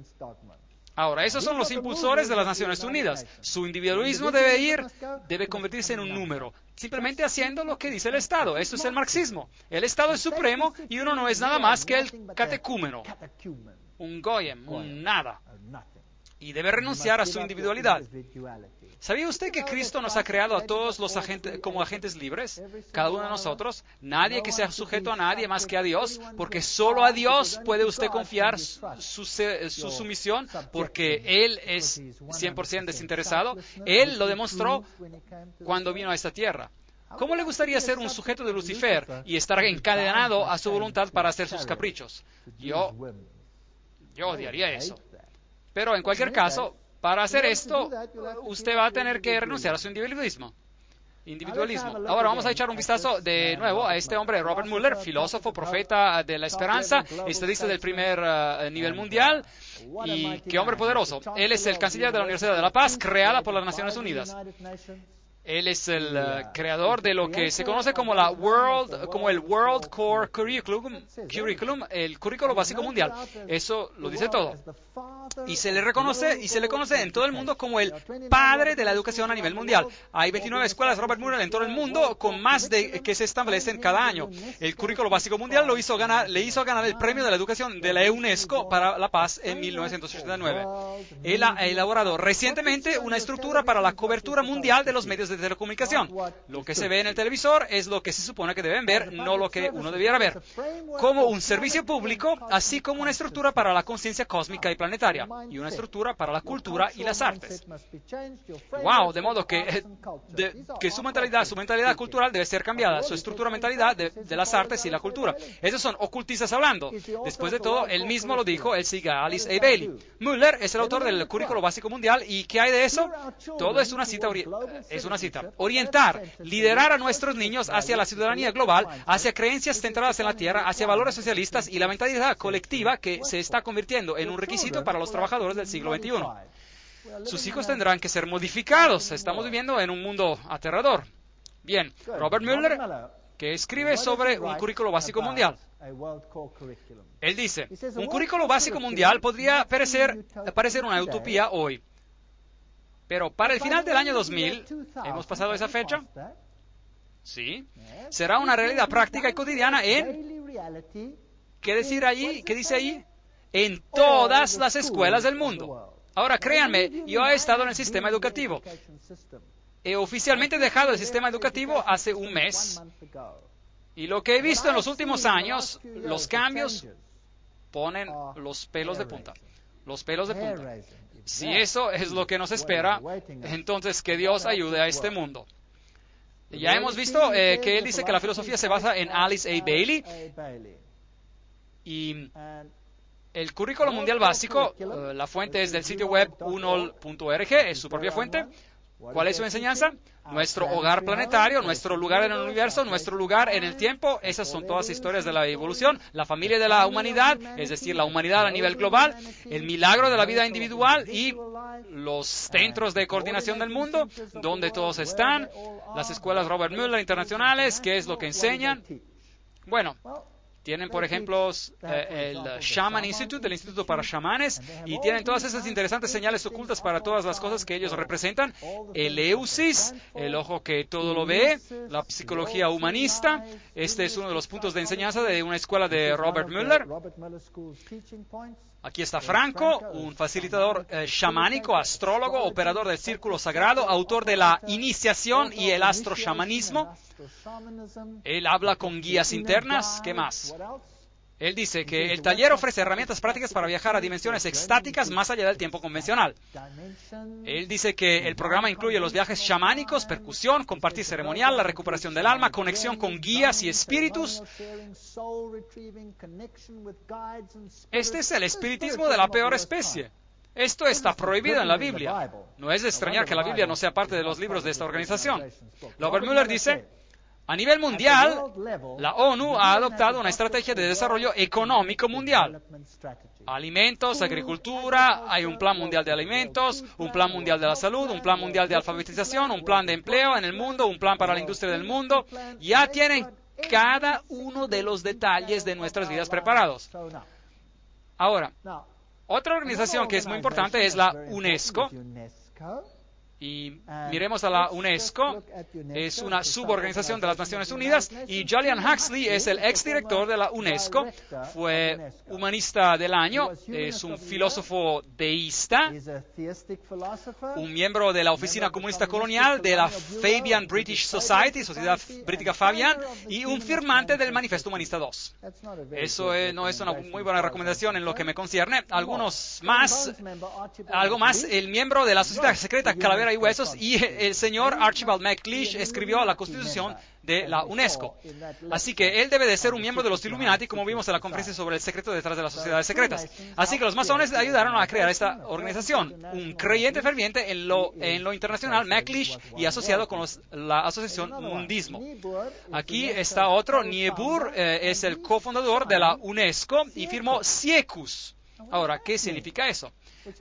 Speaker 1: Ahora, esos son los impulsores de las Naciones Unidas. Su individualismo debe convertirse en un número, simplemente haciendo lo que dice el Estado. Esto es el marxismo. El Estado es supremo y uno no es nada más que el catecúmeno, un goyim, un nada. Y debe renunciar a su individualidad. ¿Sabía usted que Cristo nos ha creado a todos los como agentes libres? Cada uno de nosotros. Nadie que sea sujeto a nadie más que a Dios, porque solo a Dios puede usted confiar su sumisión, porque Él es 100% desinteresado. Él lo demostró cuando vino a esta tierra. ¿Cómo le gustaría ser un sujeto de Lucifer y estar encadenado a su voluntad para hacer sus caprichos? Yo odiaría eso. Pero en cualquier caso, para hacer esto, usted va a tener que renunciar a su individualismo. Ahora vamos a echar un vistazo de nuevo a este hombre, Robert Mueller, filósofo, profeta de la esperanza, estadista del primer nivel mundial, y qué hombre poderoso. Él es el canciller de la Universidad de la Paz, creada por las Naciones Unidas. Él es el creador de lo que se conoce como el World Core Curriculum, el currículo básico mundial. Eso lo dice todo. Y se le conoce en todo el mundo como el padre de la educación a nivel mundial. Hay 29 escuelas Robert Muller en todo el mundo con más de que se establecen cada año. El currículo básico mundial le hizo ganar el premio de la educación de la UNESCO para la paz en 1989. Él ha elaborado recientemente una estructura para la cobertura mundial de los medios de telecomunicación. Lo que se ve en el televisor es lo que se supone que deben ver, no lo que uno debiera ver. Como un servicio público, así como una estructura para la conciencia cósmica y planetaria, y una estructura para la cultura y las artes. ¡Wow! De modo que su mentalidad cultural debe ser cambiada, su estructura mentalidad de las artes y la cultura. Esos son ocultistas hablando. Después de todo, él mismo lo dijo, él sigue a Alice A. Bailey. Muller es el autor del currículo básico mundial, ¿y qué hay de eso? Todo es una cita. Orientar, liderar a nuestros niños hacia la ciudadanía global, hacia creencias centradas en la tierra, hacia valores socialistas y la mentalidad colectiva que se está convirtiendo en un requisito para los trabajadores del siglo XXI. Sus hijos tendrán que ser modificados. Estamos viviendo en un mundo aterrador. Bien, Robert Muller, que escribe sobre un currículo básico mundial. Él dice, un currículo básico mundial podría parecer una utopía hoy. Pero para el final del año 2000, ¿hemos pasado esa fecha? Sí. Será una realidad práctica y cotidiana ¿qué dice ahí? En todas las escuelas del mundo. Ahora, créanme, yo he estado en el sistema educativo. He oficialmente dejado el sistema educativo hace un mes. Y lo que he visto en los últimos años, los cambios ponen los pelos de punta. Los pelos de punta. Si eso es lo que nos espera, entonces que Dios ayude a este mundo. Ya hemos visto que él dice que la filosofía se basa en Alice A. Bailey. Y el currículo mundial básico, la fuente es del sitio web unol.org, es su propia fuente. ¿Cuál es su enseñanza? Nuestro hogar planetario, nuestro lugar en el universo, nuestro lugar en el tiempo. Esas son todas historias de la evolución. La familia de la humanidad, es decir, la humanidad a nivel global, el milagro de la vida individual y los centros de coordinación del mundo, donde todos están, las escuelas Robert Muller internacionales, qué es lo que enseñan. Bueno, tienen, por ejemplo, el Shaman Institute, el Instituto para Chamanes, y tienen todas esas interesantes señales ocultas para todas las cosas que ellos representan. El Eusis, el ojo que todo lo ve, la psicología humanista. Este es uno de los puntos de enseñanza de una escuela de Robert Muller. Aquí está Franco, un facilitador chamánico, astrólogo, operador del círculo sagrado, autor de la iniciación y el astrochamanismo. Él habla con guías internas. ¿Qué más? Él dice que el taller ofrece herramientas prácticas para viajar a dimensiones extáticas más allá del tiempo convencional. Él dice que el programa incluye los viajes chamánicos, percusión, compartir ceremonial, la recuperación del alma, conexión con guías y espíritus. Este es el espiritismo de la peor especie. Esto está prohibido en la Biblia. No es de extrañar que la Biblia no sea parte de los libros de esta organización. Robert Muller dice, a nivel mundial, la ONU ha adoptado una estrategia de desarrollo económico mundial. Alimentos, agricultura, hay un plan mundial de alimentos, un plan mundial de la salud, un plan mundial de alfabetización, un plan de empleo en el mundo, un plan para la industria del mundo. Ya tienen cada uno de los detalles de nuestras vidas preparados. Ahora, otra organización que es muy importante es la UNESCO. Y miremos a la UNESCO, es una suborganización de las Naciones Unidas, y Julian Huxley es el exdirector de la UNESCO, fue humanista del año, es un filósofo deísta, un miembro de la Oficina Comunista Colonial de la Fabian British Society, Sociedad Brítica Fabian, y un firmante del Manifiesto Humanista 2. Eso no es una muy buena recomendación en lo que me concierne. Algo más, el miembro de la Sociedad Secreta Calavera y Huesos, y el señor Archibald MacLeish escribió la Constitución de la UNESCO. Así que él debe de ser un miembro de los Illuminati, como vimos en la conferencia sobre el secreto detrás de las sociedades secretas. Así que los masones ayudaron a crear esta organización. Un creyente ferviente en lo internacional, MacLeish, y asociado con la asociación Mundismo. Aquí está otro, Niebuhr, es el cofundador de la UNESCO y firmó Siecus. Ahora, ¿qué significa eso?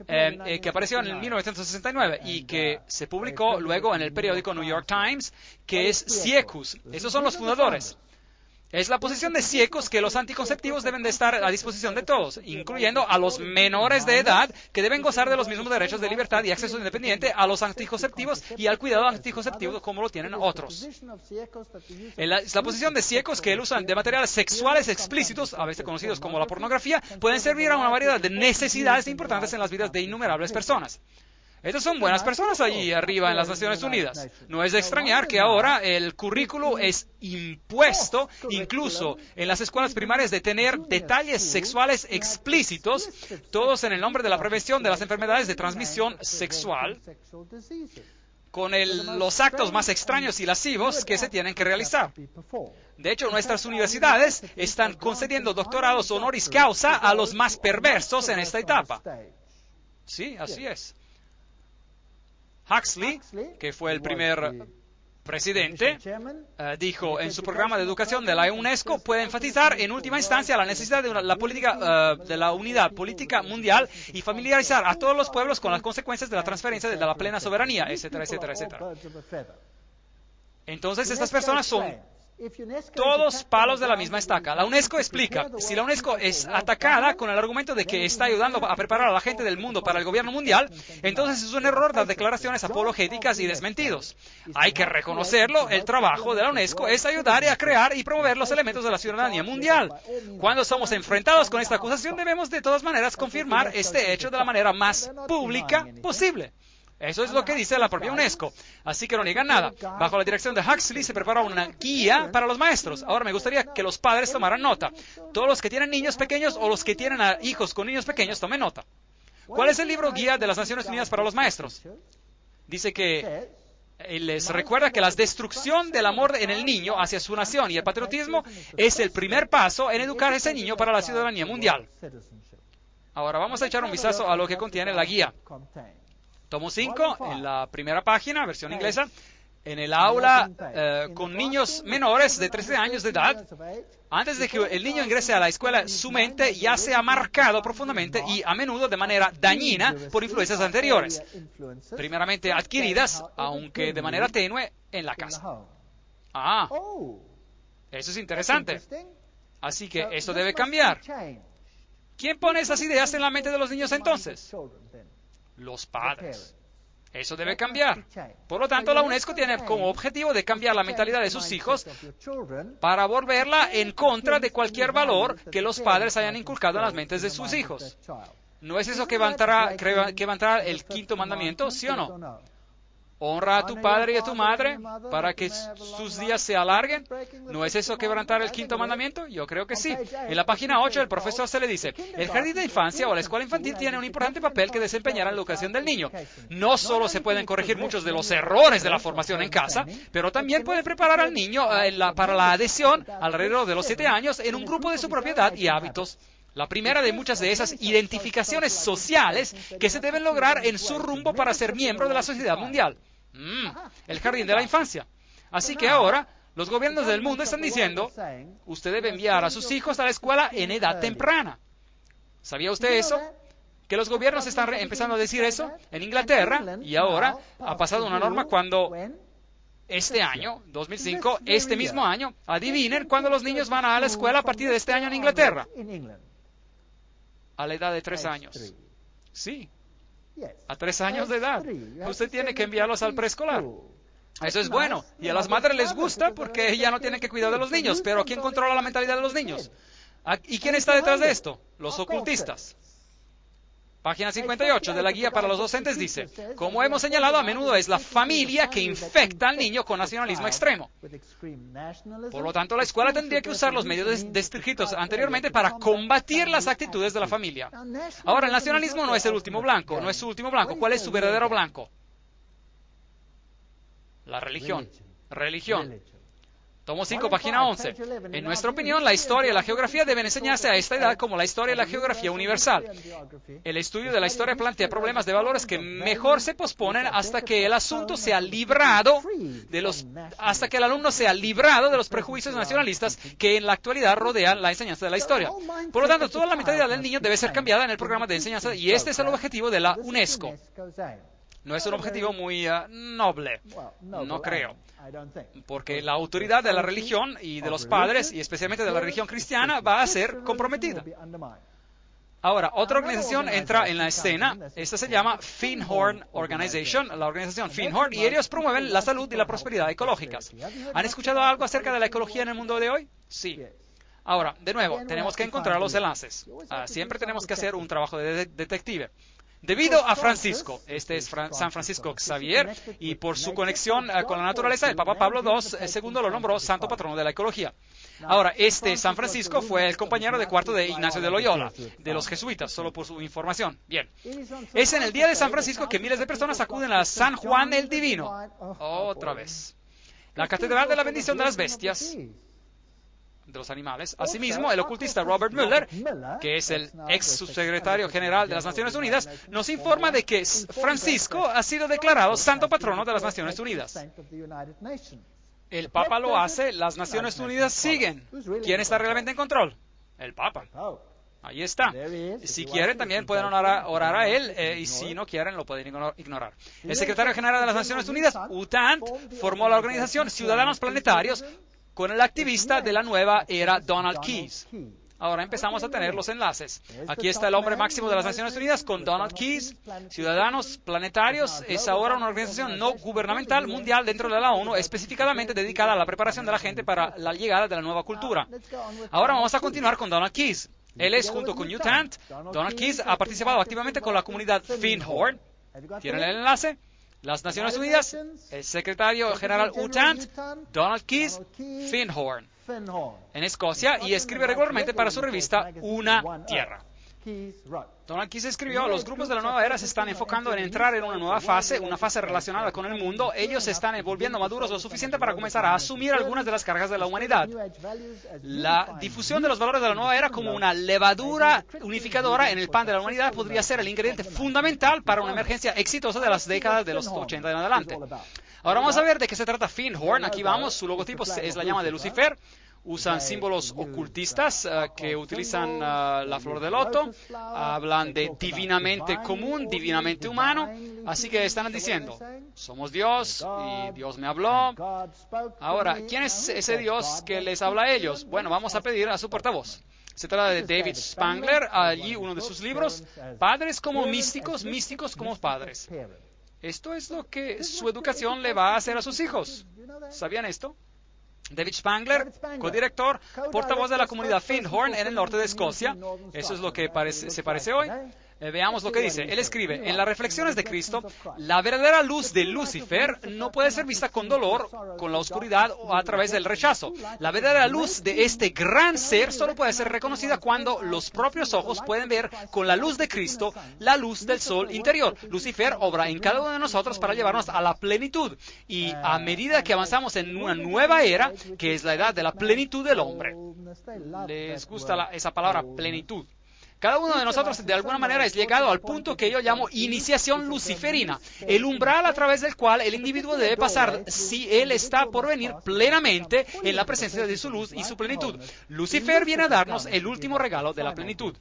Speaker 1: Que apareció en 1969 y que se publicó luego en el periódico New York Times, que es Siecus. Esos son los fundadores. Es la posición de Siecus que los anticonceptivos deben de estar a disposición de todos, incluyendo a los menores de edad, que deben gozar de los mismos derechos de libertad y acceso independiente a los anticonceptivos y al cuidado anticonceptivo como lo tienen otros. Es la posición de Siecus que el uso de materiales sexuales explícitos, a veces conocidos como la pornografía, pueden servir a una variedad de necesidades importantes en las vidas de innumerables personas. Estas son buenas personas allí arriba en las Naciones Unidas. No es de extrañar que ahora el currículo es impuesto, incluso en las escuelas primarias, de tener detalles sexuales explícitos, todos en el nombre de la prevención de las enfermedades de transmisión sexual, con los actos más extraños y lascivos que se tienen que realizar. De hecho, nuestras universidades están concediendo doctorados honoris causa a los más perversos en esta etapa. Sí, así es. Huxley, que fue el primer presidente, dijo en su programa de educación de la UNESCO, puede enfatizar en última instancia la necesidad de la política de la unidad política mundial y familiarizar a todos los pueblos con las consecuencias de la transferencia de la plena soberanía, etcétera, etcétera, etcétera. Entonces, estas personas son todos palos de la misma estaca. La UNESCO explica, si la UNESCO es atacada con el argumento de que está ayudando a preparar a la gente del mundo para el gobierno mundial, entonces es un error dar declaraciones apologéticas y desmentidos. Hay que reconocerlo, el trabajo de la UNESCO es ayudar a crear y promover los elementos de la ciudadanía mundial. Cuando somos enfrentados con esta acusación, debemos de todas maneras confirmar este hecho de la manera más pública posible. Eso es lo que dice la propia UNESCO. Así que no niegan nada. Bajo la dirección de Huxley se prepara una guía para los maestros. Ahora me gustaría que los padres tomaran nota. Todos los que tienen niños pequeños o los que tienen hijos con niños pequeños, tomen nota. ¿Cuál es el libro guía de las Naciones Unidas para los maestros? Dice que les recuerda que la destrucción del amor en el niño hacia su nación y el patriotismo es el primer paso en educar a ese niño para la ciudadanía mundial. Ahora vamos a echar un vistazo a lo que contiene la guía. Tomo 5, en la primera página, versión inglesa, en el aula con niños menores de 13 años de edad. Antes de que el niño ingrese a la escuela, su mente ya se ha marcado profundamente y a menudo de manera dañina por influencias anteriores, primeramente adquiridas, aunque de manera tenue, en la casa. Ah, eso es interesante. Así que esto debe cambiar. ¿Quién pone esas ideas en la mente de los niños entonces? Los padres. Eso debe cambiar. Por lo tanto, la UNESCO tiene como objetivo de cambiar la mentalidad de sus hijos para volverla en contra de cualquier valor que los padres hayan inculcado en las mentes de sus hijos. ¿No es eso que va a entrar el quinto mandamiento, sí o no? Honra a tu padre y a tu madre para que sus días se alarguen. ¿No es eso quebrantar el quinto mandamiento? Yo creo que sí. En la página 8 el profesor se le dice, el jardín de infancia o la escuela infantil tiene un importante papel que desempeñar en la educación del niño. No solo se pueden corregir muchos de los errores de la formación en casa, pero también pueden preparar al niño para la adhesión alrededor de los 7 años en un grupo de su propiedad y hábitos. La primera de muchas de esas identificaciones sociales que se deben lograr en su rumbo para ser miembro de la sociedad mundial. El jardín de la infancia. Así que ahora, los gobiernos del mundo están diciendo, usted debe enviar a sus hijos a la escuela en edad temprana. ¿Sabía usted eso? Que los gobiernos están empezando a decir eso. En Inglaterra, y ahora, ha pasado una norma cuando este año, 2005, este mismo año, adivinen cuándo los niños van a la escuela a partir de este año en Inglaterra. A la edad de 3 años. Sí, a 3 años de edad. Usted tiene que enviarlos al preescolar. Eso es bueno. Y a las madres les gusta porque ya no tienen que cuidar de los niños. Pero ¿quién controla la mentalidad de los niños? ¿Y quién está detrás de esto? Los ocultistas. Página 58 de la guía para los docentes dice, como hemos señalado, a menudo es la familia que infecta al niño con nacionalismo extremo. Por lo tanto, la escuela tendría que usar los medios descritos anteriormente para combatir las actitudes de la familia. Ahora, el nacionalismo no es el último blanco, no es su último blanco. ¿Cuál es su verdadero blanco? La religión. Religión. Tomo 5, página 11. En nuestra opinión, la historia y la geografía deben enseñarse a esta edad como la historia y la geografía universal. El estudio de la historia plantea problemas de valores que mejor se posponen hasta que el asunto sea librado hasta que el alumno sea librado de los prejuicios nacionalistas que en la actualidad rodean la enseñanza de la historia. Por lo tanto, toda la mentalidad del niño debe ser cambiada en el programa de enseñanza y este es el objetivo de la UNESCO. No es un objetivo muy noble, no creo, porque la autoridad de la religión y de los padres, y especialmente de la religión cristiana, va a ser comprometida. Ahora, otra organización entra en la escena. Esta se llama Findhorn Organization, la organización Findhorn, y ellos promueven la salud y la prosperidad ecológicas. ¿Han escuchado algo acerca de la ecología en el mundo de hoy? Sí. Ahora, de nuevo, tenemos que encontrar los enlaces. Siempre tenemos que hacer un trabajo de detective. Debido a Francisco, este es San Francisco Xavier, y por su conexión con la naturaleza, el Papa Pablo II lo nombró santo patrono de la ecología. Ahora, este San Francisco fue el compañero de cuarto de Ignacio de Loyola, de los jesuitas, solo por su información. Bien, es en el día de San Francisco que miles de personas acuden a San Juan el Divino. Otra vez. La Catedral de la Bendición de las Bestias, de los animales. Asimismo, el ocultista Robert Mueller, que es el ex subsecretario general de las Naciones Unidas, nos informa de que Francisco ha sido declarado santo patrono de las Naciones Unidas. El Papa lo hace, las Naciones Unidas siguen. ¿Quién está realmente en control? El Papa. Ahí está. Si quieren, también pueden orar a él, y si no quieren, lo pueden ignorar. El secretario general de las Naciones Unidas, UTANT, formó la organización Ciudadanos Planetarios con el activista de la nueva era Donald Keyes. Ahora empezamos a tener los enlaces. Aquí está el hombre máximo de las Naciones Unidas con Donald Keyes. Ciudadanos Planetarios es ahora una organización no gubernamental mundial dentro de la ONU, específicamente dedicada a la preparación de la gente para la llegada de la nueva cultura. Ahora vamos a continuar con Donald Keyes. Él es, junto con UTANT, Donald Keyes ha participado activamente con la comunidad Findhorn. ¿Tienen el enlace? Las Naciones Unidas, el secretario general UTANT, Donald Keyes, Findhorn, en Escocia, y escribe regularmente para su revista Una Tierra. Donald Keyes escribió: los grupos de la nueva era se están enfocando en entrar en una nueva fase, una fase relacionada con el mundo. Ellos se están volviendo maduros lo suficiente para comenzar a asumir algunas de las cargas de la humanidad. La difusión de los valores de la nueva era como una levadura unificadora en el pan de la humanidad podría ser el ingrediente fundamental para una emergencia exitosa de las décadas de los 80 en adelante. Ahora vamos a ver de qué se trata Findhorn. Aquí vamos, su logotipo es la llama de Lucifer. Usan símbolos ocultistas que utilizan la flor de loto, hablan de divinamente común, divinamente humano, así que están diciendo, somos Dios y Dios me habló. Ahora, ¿quién es ese Dios que les habla a ellos? Bueno, vamos a pedir a su portavoz. Se trata de David Spangler, allí uno de sus libros, Padres como místicos, místicos como padres. Esto es lo que su educación le va a hacer a sus hijos. ¿Sabían esto? David Spangler, codirector, portavoz de la comunidad Findhorn en el norte de Escocia. Eso es lo que se parece hoy. Veamos lo que dice. Él escribe: en las reflexiones de Cristo, la verdadera luz de Lucifer no puede ser vista con dolor, con la oscuridad o a través del rechazo. La verdadera luz de este gran ser solo puede ser reconocida cuando los propios ojos pueden ver con la luz de Cristo la luz del sol interior. Lucifer obra en cada uno de nosotros para llevarnos a la plenitud. Y a medida que avanzamos en una nueva era, que es la edad de la plenitud del hombre. ¿Les gusta esa palabra, plenitud? Cada uno de nosotros de alguna manera es llegado al punto que yo llamo iniciación luciferina, el umbral a través del cual el individuo debe pasar si él está por venir plenamente en la presencia de su luz y su plenitud. Lucifer viene a darnos el último regalo de la plenitud.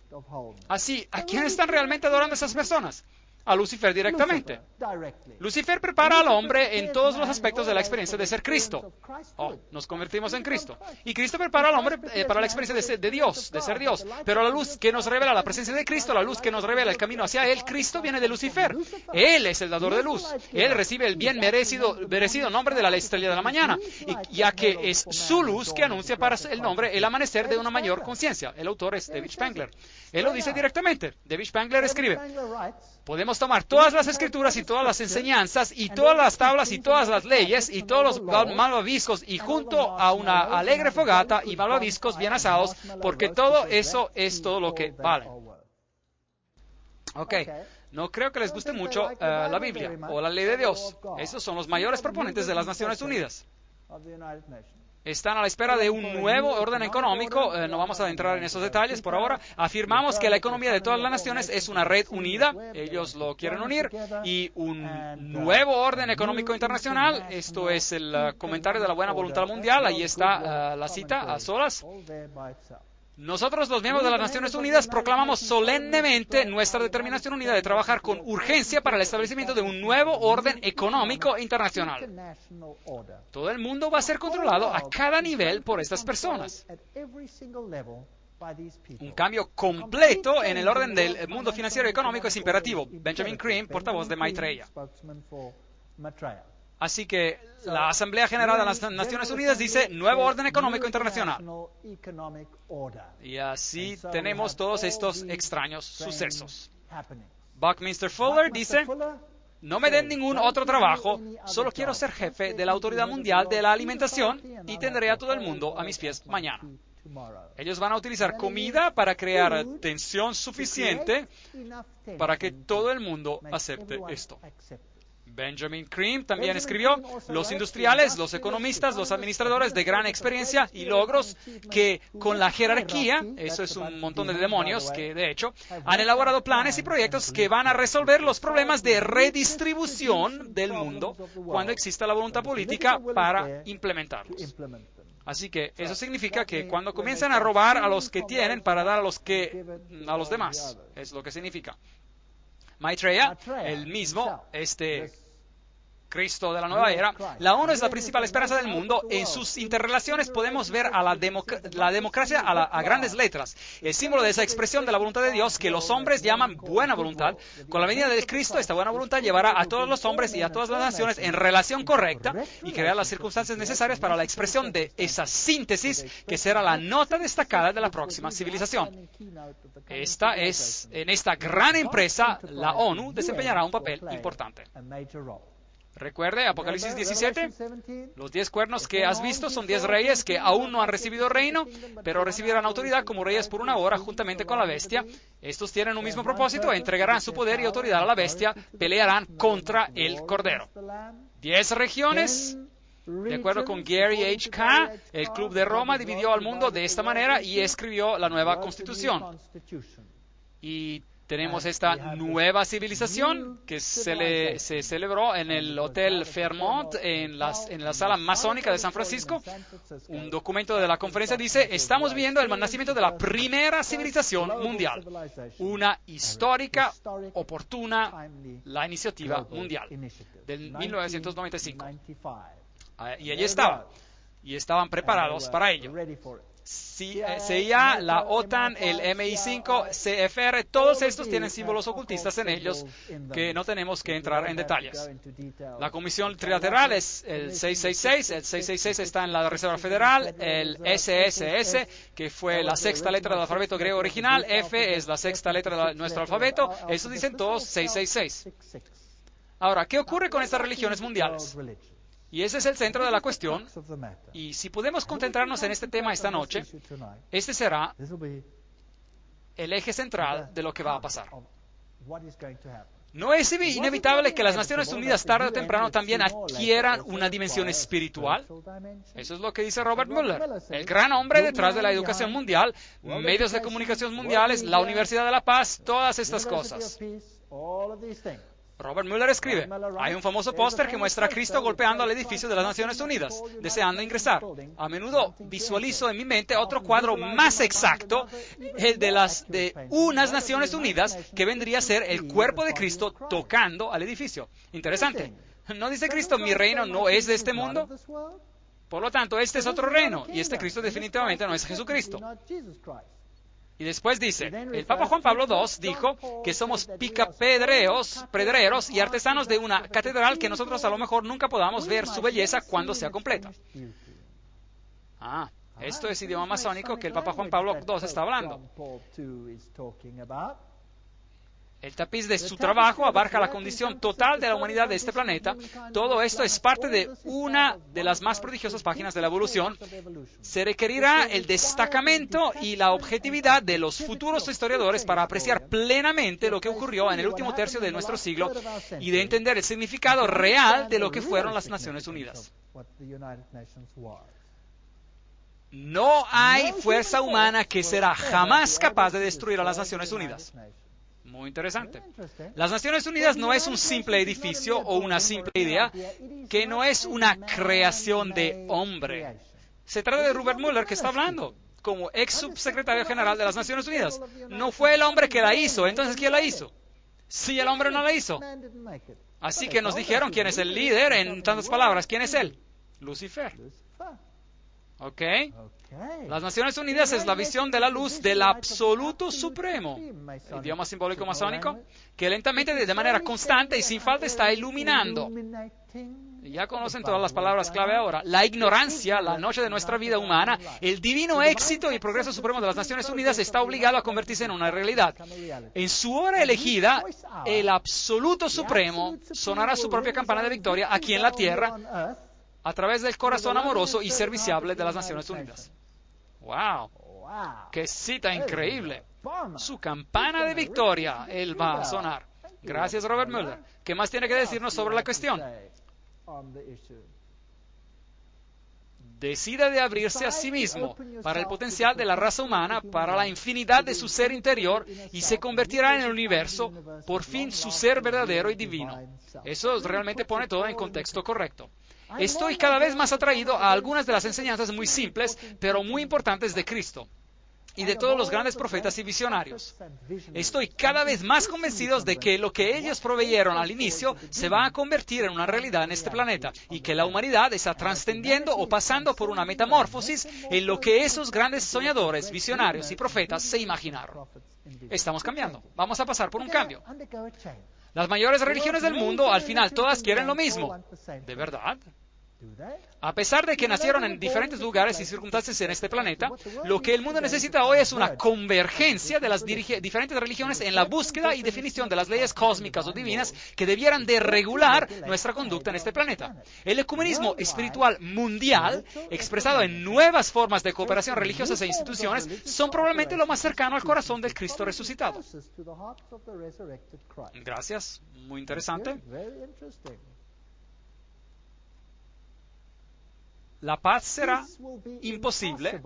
Speaker 1: Así, ¿a quién están realmente adorando esas personas? A Lucifer directamente. Lucifer prepara al hombre en todos los aspectos de la experiencia de ser Cristo. Nos convertimos en Cristo. Y Cristo prepara al hombre para la experiencia de Dios, de ser Dios. Pero la luz que nos revela la presencia de Cristo, la luz que nos revela el camino hacia Él, Cristo viene de Lucifer. Él es el dador de luz. Él recibe el bien merecido nombre de la estrella de la mañana, ya que es su luz que anuncia para el nombre el amanecer de una mayor conciencia. El autor es David Spangler. Él lo dice directamente. David Spangler escribe: podemos tomar todas las escrituras y todas las enseñanzas y todas las tablas y todas las leyes y todos los malvaviscos y junto a una alegre fogata y malvaviscos bien asados, porque todo eso es todo lo que vale. Ok, no creo que les guste mucho la Biblia o la ley de Dios. Esos son los mayores proponentes de las Naciones Unidas. están a la espera de un nuevo orden económico. No vamos a entrar en esos detalles por ahora. Afirmamos que la economía de todas las naciones es una red unida. Ellos lo quieren unir. Y un nuevo orden económico internacional. Esto es el comentario de la buena voluntad mundial. Ahí está la cita a solas. Nosotros, los miembros de las Naciones Unidas, proclamamos solemnemente nuestra determinación unida de trabajar con urgencia para el establecimiento de un nuevo orden económico internacional. Todo el mundo va a ser controlado a cada nivel por estas personas. Un cambio completo en el orden del mundo financiero y económico es imperativo. Benjamin Creme, portavoz de Maitreya. Así que la Asamblea General de las Naciones Unidas dice nuevo orden económico internacional. Y así tenemos todos estos extraños sucesos. Buckminster Fuller dice, no me den ningún otro trabajo, solo quiero ser jefe de la Autoridad Mundial de la Alimentación y tendré a todo el mundo a mis pies mañana. Ellos van a utilizar comida para crear tensión suficiente para que todo el mundo acepte esto. Benjamin Creme también escribió, los industriales, los economistas, los administradores de gran experiencia y logros que con la jerarquía, eso es un montón de demonios que de hecho, han elaborado planes y proyectos que van a resolver los problemas de redistribución del mundo cuando exista la voluntad política para implementarlos. Así que eso significa que cuando comienzan a robar a los que tienen para dar a los demás, es lo que significa. Maitreya, el mismo, Cristo de la nueva era, la ONU es la principal esperanza del mundo. En sus interrelaciones podemos ver a la democracia a grandes letras, el símbolo de esa expresión de la voluntad de Dios que los hombres llaman buena voluntad. Con la venida de Cristo, esta buena voluntad llevará a todos los hombres y a todas las naciones en relación correcta y creará las circunstancias necesarias para la expresión de esa síntesis que será la nota destacada de la próxima civilización. En esta gran empresa, la ONU desempeñará un papel importante. Recuerde, Apocalipsis 17, los 10 cuernos que has visto son 10 reyes que aún no han recibido reino, pero recibirán autoridad como reyes por una hora juntamente con la bestia. Estos tienen un mismo propósito, entregarán su poder y autoridad a la bestia, pelearán contra el Cordero. 10 regiones. De acuerdo con Gary H. K., el Club de Roma dividió al mundo de esta manera y escribió la nueva Constitución. Y tenemos esta nueva civilización que se celebró en el Hotel Fairmont, en la sala masónica de San Francisco. Un documento de la conferencia dice, estamos viendo el nacimiento de la primera civilización mundial. Una histórica, oportuna, la iniciativa mundial del 1995. Y allí estaban. Y estaban preparados para ello. CIA, la OTAN, el MI5, CFR, todos estos tienen símbolos ocultistas en ellos que no tenemos que entrar en detalles. La Comisión Trilateral es el 666, el 666 está en la Reserva Federal, el SSS, que fue la sexta letra del alfabeto griego original, F es la sexta letra de nuestro alfabeto, eso dicen todos 666. Ahora, ¿qué ocurre con estas religiones mundiales? Y ese es el centro de la cuestión. Y si podemos concentrarnos en este tema esta noche, este será el eje central de lo que va a pasar. No es inevitable que las Naciones Unidas tarde o temprano también adquieran una dimensión espiritual. Eso es lo que dice Robert Mueller, el gran hombre detrás de la educación mundial, medios de comunicación mundiales, la Universidad de la Paz, todas estas cosas. Robert Mueller escribe, hay un famoso póster que muestra a Cristo golpeando al edificio de las Naciones Unidas, deseando ingresar. A menudo visualizo en mi mente otro cuadro más exacto, el de unas Naciones Unidas, que vendría a ser el cuerpo de Cristo tocando al edificio. Interesante. ¿No dice Cristo, mi reino no es de este mundo? Por lo tanto, este es otro reino, y este Cristo definitivamente no es Jesucristo. Y después dice, el Papa Juan Pablo II dijo que somos picapedreros y artesanos de una catedral que nosotros a lo mejor nunca podamos ver su belleza cuando sea completa. Esto es idioma masónico que el Papa Juan Pablo II está hablando. El tapiz de su trabajo abarca la condición total de la humanidad de este planeta. Todo esto es parte de una de las más prodigiosas páginas de la evolución. Se requerirá el destacamento y la objetividad de los futuros historiadores para apreciar plenamente lo que ocurrió en el último tercio de nuestro siglo y de entender el significado real de lo que fueron las Naciones Unidas. No hay fuerza humana que será jamás capaz de destruir a las Naciones Unidas. Muy interesante. Las Naciones Unidas no es un simple edificio o una simple idea, que no es una creación de hombre. Se trata de Robert Mueller que está hablando, como ex subsecretario general de las Naciones Unidas. No fue el hombre que la hizo, entonces ¿quién la hizo? Sí, el hombre no la hizo. Así que nos dijeron quién es el líder, en tantas palabras, ¿quién es él? Lucifer. ¿Ok? Las Naciones Unidas es la visión de la luz del absoluto supremo, idioma simbólico masónico, que lentamente, de manera constante y sin falta, está iluminando. Ya conocen todas las palabras clave ahora. La ignorancia, la noche de nuestra vida humana, el divino éxito y el progreso supremo de las Naciones Unidas está obligado a convertirse en una realidad. En su hora elegida, el absoluto supremo sonará su propia campana de victoria aquí en la tierra, a través del corazón amoroso y serviciable de las Naciones Unidas. ¡Wow! ¡Qué cita increíble! Su campana de victoria, él va a sonar. Gracias, Robert Mueller. ¿Qué más tiene que decirnos sobre la cuestión? Decida de abrirse a sí mismo para el potencial de la raza humana, para la infinidad de su ser interior, y se convertirá en el universo, por fin su ser verdadero y divino. Eso realmente pone todo en contexto correcto. Estoy cada vez más atraído a algunas de las enseñanzas muy simples, pero muy importantes de Cristo y de todos los grandes profetas y visionarios. Estoy cada vez más convencido de que lo que ellos proveyeron al inicio se va a convertir en una realidad en este planeta y que la humanidad está trascendiendo o pasando por una metamorfosis en lo que esos grandes soñadores, visionarios y profetas se imaginaron. Estamos cambiando. Vamos a pasar por un cambio. Las mayores religiones del mundo, al final, todas quieren lo mismo. ¿De verdad? A pesar de que nacieron en diferentes lugares y circunstancias en este planeta, lo que el mundo necesita hoy es una convergencia de las diferentes religiones en la búsqueda y definición de las leyes cósmicas o divinas que debieran de regular nuestra conducta en este planeta. El ecumenismo espiritual mundial, expresado en nuevas formas de cooperación religiosas e instituciones, son probablemente lo más cercano al corazón del Cristo resucitado. Gracias, muy interesante. La paz será imposible,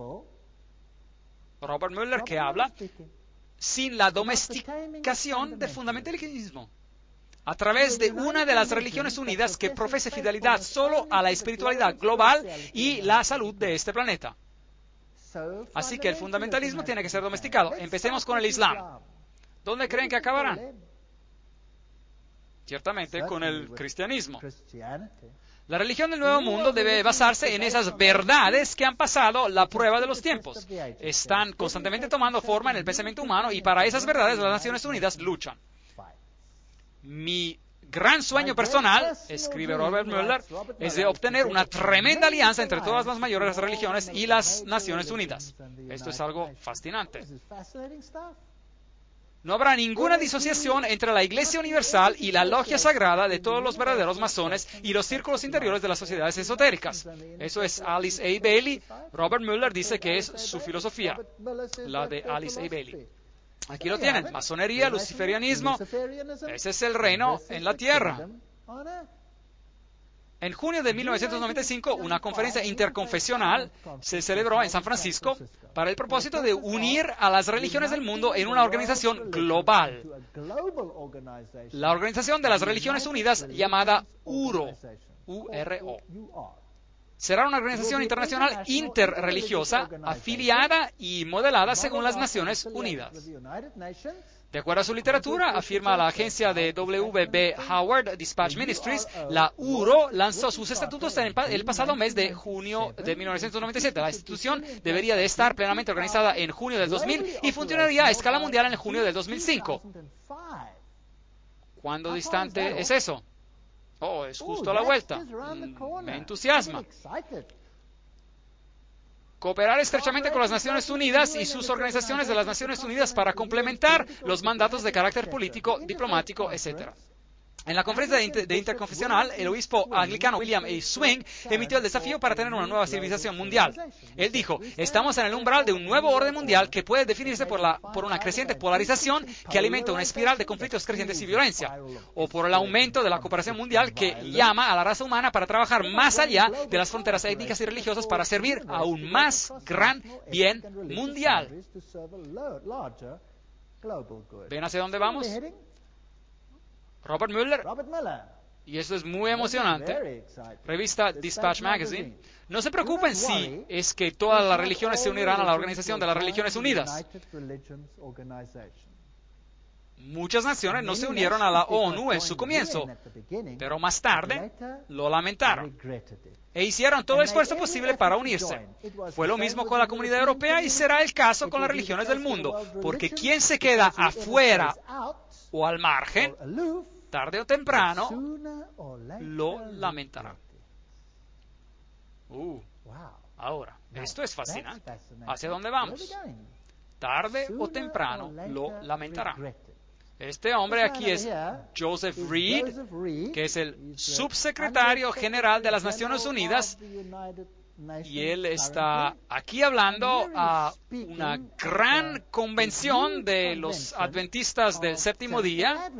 Speaker 1: Robert Mueller que habla, sin la domesticación del fundamentalismo, a través de una de las religiones unidas que profese fidelidad solo a la espiritualidad global y la salud de este planeta. Así que el fundamentalismo tiene que ser domesticado. Empecemos con el Islam. ¿Dónde creen que acabarán? Ciertamente con el cristianismo. La religión del Nuevo Mundo debe basarse en esas verdades que han pasado la prueba de los tiempos. Están constantemente tomando forma en el pensamiento humano y para esas verdades las Naciones Unidas luchan. Mi gran sueño personal, escribe Robert Mueller, es de obtener una tremenda alianza entre todas las mayores religiones y las Naciones Unidas. Esto es algo fascinante. No habrá ninguna disociación entre la Iglesia Universal y la logia sagrada de todos los verdaderos masones y los círculos interiores de las sociedades esotéricas. Eso es Alice A. Bailey. Robert Mueller dice que es su filosofía, la de Alice A. Bailey. Aquí lo tienen, masonería, luciferianismo, ese es el reino en la tierra. En junio de 1995, una conferencia interconfesional se celebró en San Francisco para el propósito de unir a las religiones del mundo en una organización global. La Organización de las Religiones Unidas, llamada URO. Será una organización internacional interreligiosa, afiliada y modelada según las Naciones Unidas. De acuerdo a su literatura, afirma la agencia de W.B. Howard Dispatch Ministries, la URO lanzó sus estatutos el pasado mes de junio de 1997. La institución debería de estar plenamente organizada en junio del 2000 y funcionaría a escala mundial en junio del 2005. ¿Cuándo distante es eso? Oh, es justo a la vuelta. Me entusiasma. Cooperar estrechamente con las Naciones Unidas y sus organizaciones de las Naciones Unidas para complementar los mandatos de carácter político, diplomático, etc. En la conferencia de interconfesional, el obispo anglicano William A. Swing emitió el desafío para tener una nueva civilización mundial. Él dijo, estamos en el umbral de un nuevo orden mundial que puede definirse por una creciente polarización que alimenta una espiral de conflictos crecientes y violencia, o por el aumento de la cooperación mundial que llama a la raza humana para trabajar más allá de las fronteras étnicas y religiosas para servir a un más gran bien mundial. ¿Ven hacia dónde vamos? Robert Mueller, y eso es muy emocionante, revista Dispatch Magazine. No se preocupen si es que todas las religiones se unirán a la Organización de las Religiones Unidas. Muchas naciones no se unieron a la ONU en su comienzo, pero más tarde lo lamentaron e hicieron todo el esfuerzo posible para unirse. Fue lo mismo con la Comunidad Europea y será el caso con las religiones del mundo, porque quien se queda afuera o al margen, tarde o temprano, lo lamentará. Ahora, esto es fascinante. ¿Hacia dónde vamos? Tarde o temprano lo lamentará. Este hombre aquí es Joseph Reed, que es el subsecretario general de las Naciones Unidas, y él está aquí hablando a una gran convención de los adventistas del séptimo día,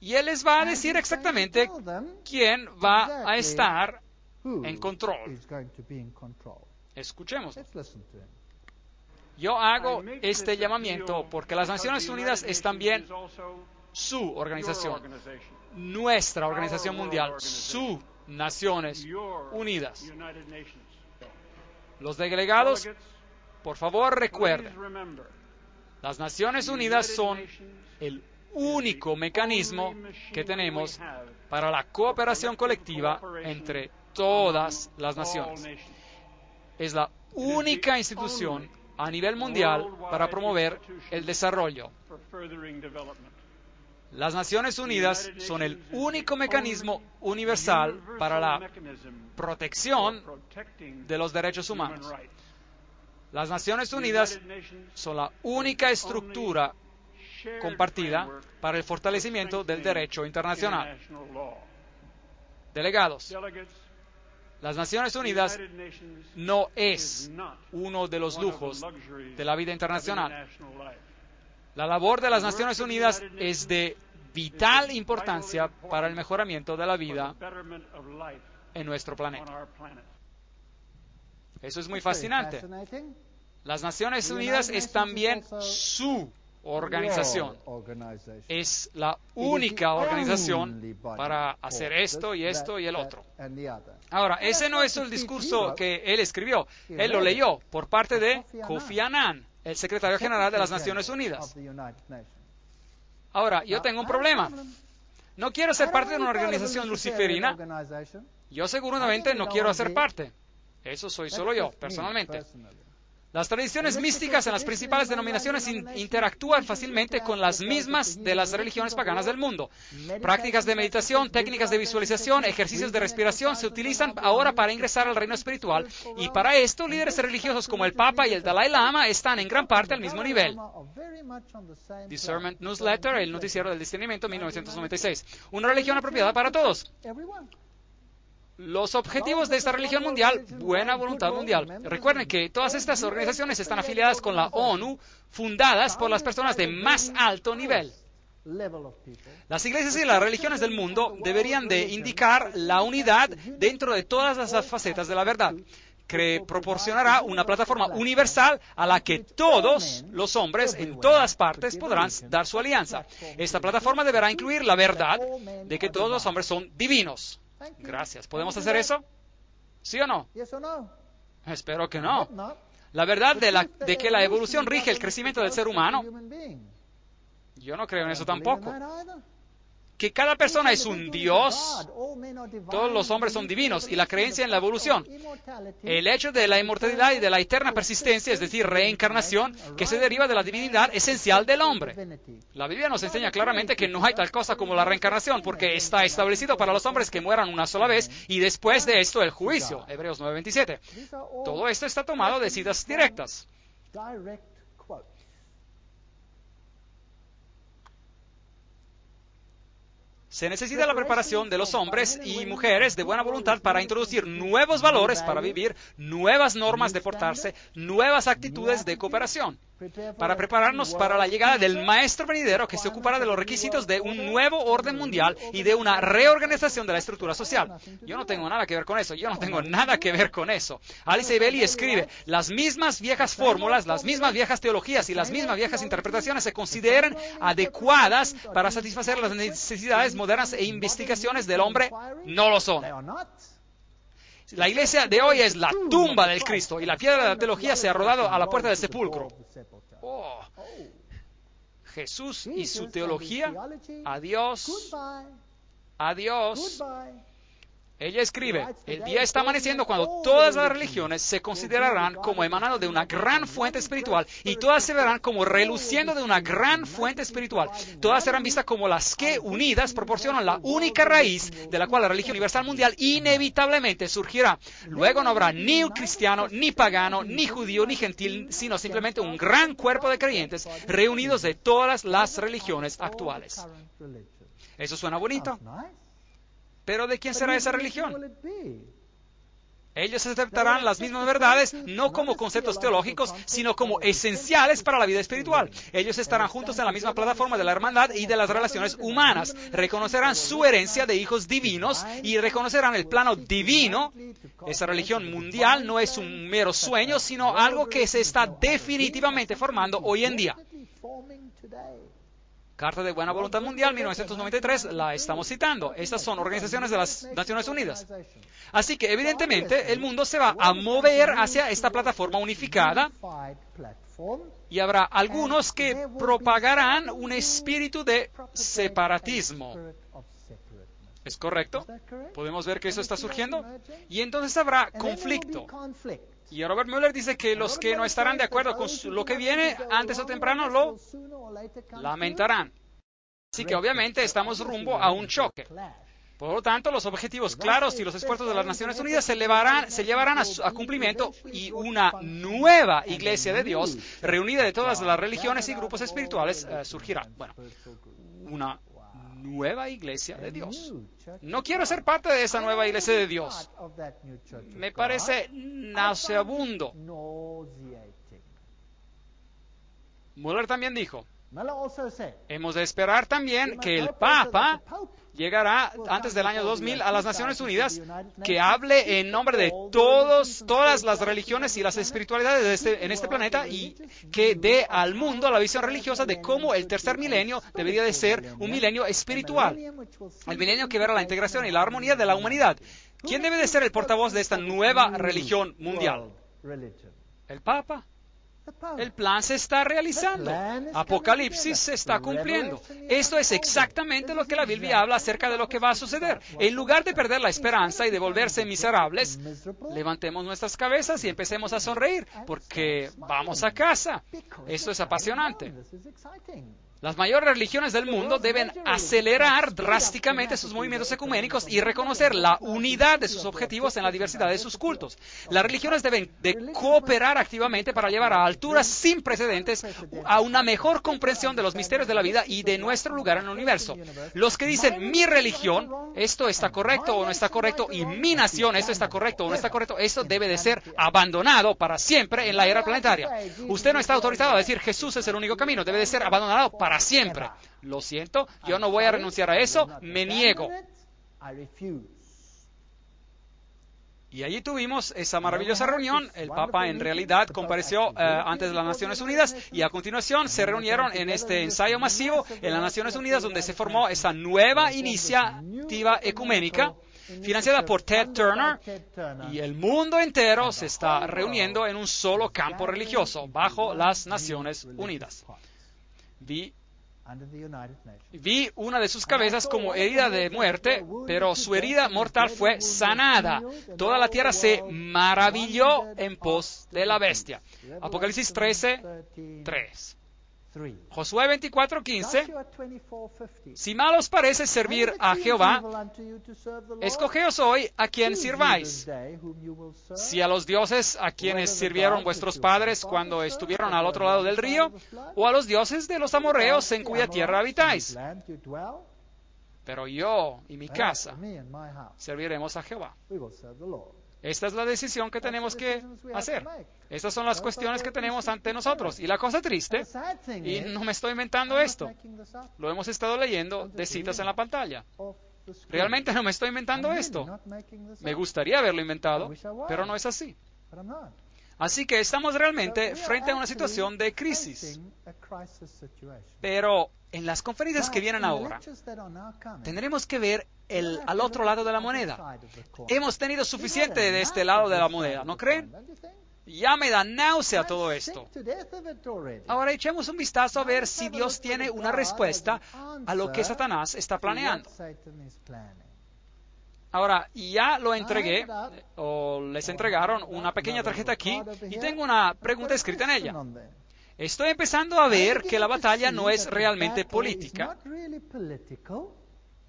Speaker 1: y él les va a decir exactamente quién va a estar en control. Escuchemos. Yo hago este llamamiento porque las Naciones Unidas es también su organización, nuestra organización mundial, sus Naciones Unidas. Los delegados, por favor recuerden, las Naciones Unidas son el único mecanismo que tenemos para la cooperación colectiva entre todas las naciones. Es la única institución a nivel mundial para promover el desarrollo. Las Naciones Unidas son el único mecanismo universal para la protección de los derechos humanos. Las Naciones Unidas son la única estructura compartida para el fortalecimiento del derecho internacional. Delegados, las Naciones Unidas no es uno de los lujos de la vida internacional. La labor de las Naciones Unidas es de vital importancia para el mejoramiento de la vida en nuestro planeta. Eso es muy fascinante. Las Naciones Unidas es también su organización. Es la única organización para hacer esto y esto y el otro. Ahora, ese no es el discurso que él escribió. Él lo leyó por parte de Kofi Annan, el secretario general de las Naciones Unidas. Ahora, yo tengo un problema. No quiero ser parte de una organización luciferina. Yo seguramente no quiero hacer parte. Eso soy solo yo, personalmente. Las tradiciones místicas en las principales denominaciones interactúan fácilmente con las mismas de las religiones paganas del mundo. Prácticas de meditación, técnicas de visualización, ejercicios de respiración se utilizan ahora para ingresar al reino espiritual, y para esto líderes religiosos como el Papa y el Dalai Lama están en gran parte al mismo nivel. Discernment Newsletter, el noticiero del discernimiento, 1996. Una religión apropiada para todos. Los objetivos de esta religión mundial, buena voluntad mundial. Recuerden que todas estas organizaciones están afiliadas con la ONU, fundadas por las personas de más alto nivel. Las iglesias y las religiones del mundo deberían de indicar la unidad dentro de todas las facetas de la verdad, que proporcionará una plataforma universal a la que todos los hombres en todas partes podrán dar su alianza. Esta plataforma deberá incluir la verdad de que todos los hombres son divinos. Gracias. ¿Podemos hacer eso? ¿Sí o no? Espero que no. La verdad de que la evolución rige el crecimiento del ser humano, yo no creo en eso tampoco. Que cada persona es un Dios, todos los hombres son divinos, y la creencia en la evolución. El hecho de la inmortalidad y de la eterna persistencia, es decir, reencarnación, que se deriva de la divinidad esencial del hombre. La Biblia nos enseña claramente que no hay tal cosa como la reencarnación, porque está establecido para los hombres que mueran una sola vez, y después de esto el juicio. Hebreos 9:27. Todo esto está tomado de citas directas. Se necesita la preparación de los hombres y mujeres de buena voluntad para introducir nuevos valores para vivir, nuevas normas de portarse, nuevas actitudes de cooperación, para prepararnos para la llegada del Maestro venidero que se ocupará de los requisitos de un nuevo orden mundial y de una reorganización de la estructura social. Yo no tengo nada que ver con eso, Alice Bailey escribe, las mismas viejas fórmulas, las mismas viejas teologías y las mismas viejas interpretaciones se consideran adecuadas para satisfacer las necesidades modernas e investigaciones del hombre, no lo son. La iglesia de hoy es la tumba del Cristo y la piedra de la teología se ha rodado a la puerta del sepulcro. Oh, Jesús y su teología, adiós, adiós. Ella escribe, el día está amaneciendo cuando todas las religiones se considerarán como emanando de una gran fuente espiritual y todas se verán como reluciendo de una gran fuente espiritual. Todas serán vistas como las que, unidas, proporcionan la única raíz de la cual la religión universal mundial inevitablemente surgirá. Luego no habrá ni un cristiano, ni pagano, ni judío, ni gentil, sino simplemente un gran cuerpo de creyentes reunidos de todas las religiones actuales. ¿Eso suena bonito? ¿Pero de quién será esa religión? Ellos aceptarán las mismas verdades, no como conceptos teológicos, sino como esenciales para la vida espiritual. Ellos estarán juntos en la misma plataforma de la hermandad y de las relaciones humanas. Reconocerán su herencia de hijos divinos y reconocerán el plano divino. Esa religión mundial no es un mero sueño, sino algo que se está definitivamente formando hoy en día. Carta de Buena Voluntad Mundial, 1993, la estamos citando. Estas son organizaciones de las Naciones Unidas. Así que, evidentemente, el mundo se va a mover hacia esta plataforma unificada y habrá algunos que propagarán un espíritu de separatismo. ¿Es correcto? ¿Podemos ver que eso está surgiendo? Y entonces habrá conflicto. Y Robert Mueller dice que los que no estarán de acuerdo con lo que viene, antes o temprano lo lamentarán. Así que obviamente estamos rumbo a un choque. Por lo tanto, los objetivos claros y los esfuerzos de las Naciones Unidas se llevarán a cumplimiento y una nueva iglesia de Dios, reunida de todas las religiones y grupos espirituales, surgirá. Bueno, una nueva iglesia de Dios. No quiero ser parte de esa nueva iglesia de Dios. Me parece nauseabundo. Mueller también dijo, hemos de esperar también que el Papa llegará antes del año 2000 a las Naciones Unidas, que hable en nombre de todas las religiones y las espiritualidades en este planeta y que dé al mundo la visión religiosa de cómo el tercer milenio debería de ser un milenio espiritual. El milenio que verá la integración y la armonía de la humanidad. ¿Quién debe de ser el portavoz de esta nueva religión mundial? ¿El Papa? El plan se está realizando. Apocalipsis se está cumpliendo. Esto es exactamente lo que la Biblia habla acerca de lo que va a suceder. En lugar de perder la esperanza y de volverse miserables, levantemos nuestras cabezas y empecemos a sonreír, porque vamos a casa. Esto es apasionante. Las mayores religiones del mundo deben acelerar drásticamente sus movimientos ecuménicos y reconocer la unidad de sus objetivos en la diversidad de sus cultos. Las religiones deben de cooperar activamente para llevar a alturas sin precedentes a una mejor comprensión de los misterios de la vida y de nuestro lugar en el universo. Los que dicen mi religión, esto está correcto o no está correcto, y mi nación, esto está correcto o no está correcto, esto debe de ser abandonado para siempre en la era planetaria. Usted no está autorizado a decir Jesús es el único camino, debe de ser abandonado para siempre. Lo siento, yo no voy a renunciar a eso, me niego. Y allí tuvimos esa maravillosa reunión. El Papa en realidad compareció antes de las Naciones Unidas y a continuación se reunieron en este ensayo masivo en las Naciones Unidas donde se formó esa nueva iniciativa ecuménica financiada por Ted Turner, y el mundo entero se está reuniendo en un solo campo religioso bajo las Naciones Unidas. Vi una de sus cabezas como herida de muerte, pero su herida mortal fue sanada. Toda la tierra se maravilló en pos de la bestia. Apocalipsis 13:3. Josué 24:15. Si mal os parece servir a Jehová, escogeos hoy a quien sirváis. Si a los dioses a quienes sirvieron vuestros padres cuando estuvieron al otro lado del río, o a los dioses de los amorreos en cuya tierra habitáis. pero yo y mi casa serviremos a Jehová. Esta es la decisión que tenemos que hacer. Estas son las cuestiones que tenemos ante nosotros. Y la cosa triste, y no me estoy inventando esto, lo hemos estado leyendo de citas en la pantalla. Realmente no me estoy inventando esto. Me gustaría haberlo inventado, pero no es así. Así que estamos realmente frente a una situación de crisis. Pero en las conferencias que vienen ahora, tendremos que ver al otro lado de la moneda. Hemos tenido suficiente de este lado de la moneda, ¿no creen? Ya me da náusea todo esto. Ahora echemos un vistazo a ver si Dios tiene una respuesta a lo que Satanás está planeando. Ahora, ya lo entregué, o les entregaron una pequeña tarjeta aquí, y tengo una pregunta escrita en ella. Estoy empezando a ver que la batalla no es realmente política.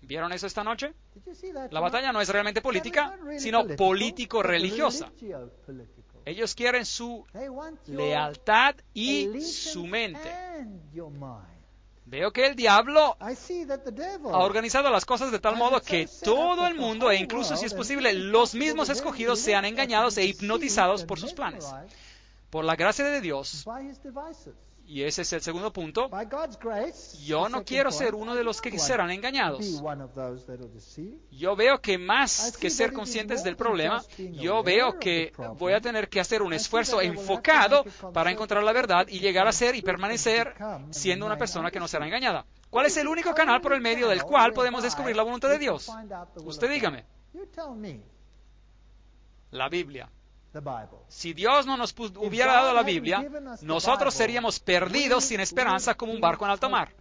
Speaker 1: ¿Vieron eso esta noche? La batalla no es realmente política, sino político-religiosa. Ellos quieren su lealtad y su mente. Veo que el diablo ha organizado las cosas de tal modo que todo el mundo, e incluso si es posible, los mismos escogidos, sean engañados e hipnotizados por sus planes. Por la gracia de Dios, y ese es el segundo punto, yo no quiero ser uno de los que serán engañados. Yo veo que más que ser conscientes del problema, yo veo que voy a tener que hacer un esfuerzo enfocado para encontrar la verdad y llegar a ser y permanecer siendo una persona que no será engañada. ¿Cuál es el único canal por el medio del cual podemos descubrir la voluntad de Dios? Usted dígame. La Biblia. Si Dios no nos hubiera dado la Biblia, nosotros seríamos perdidos sin esperanza como un barco en alta mar.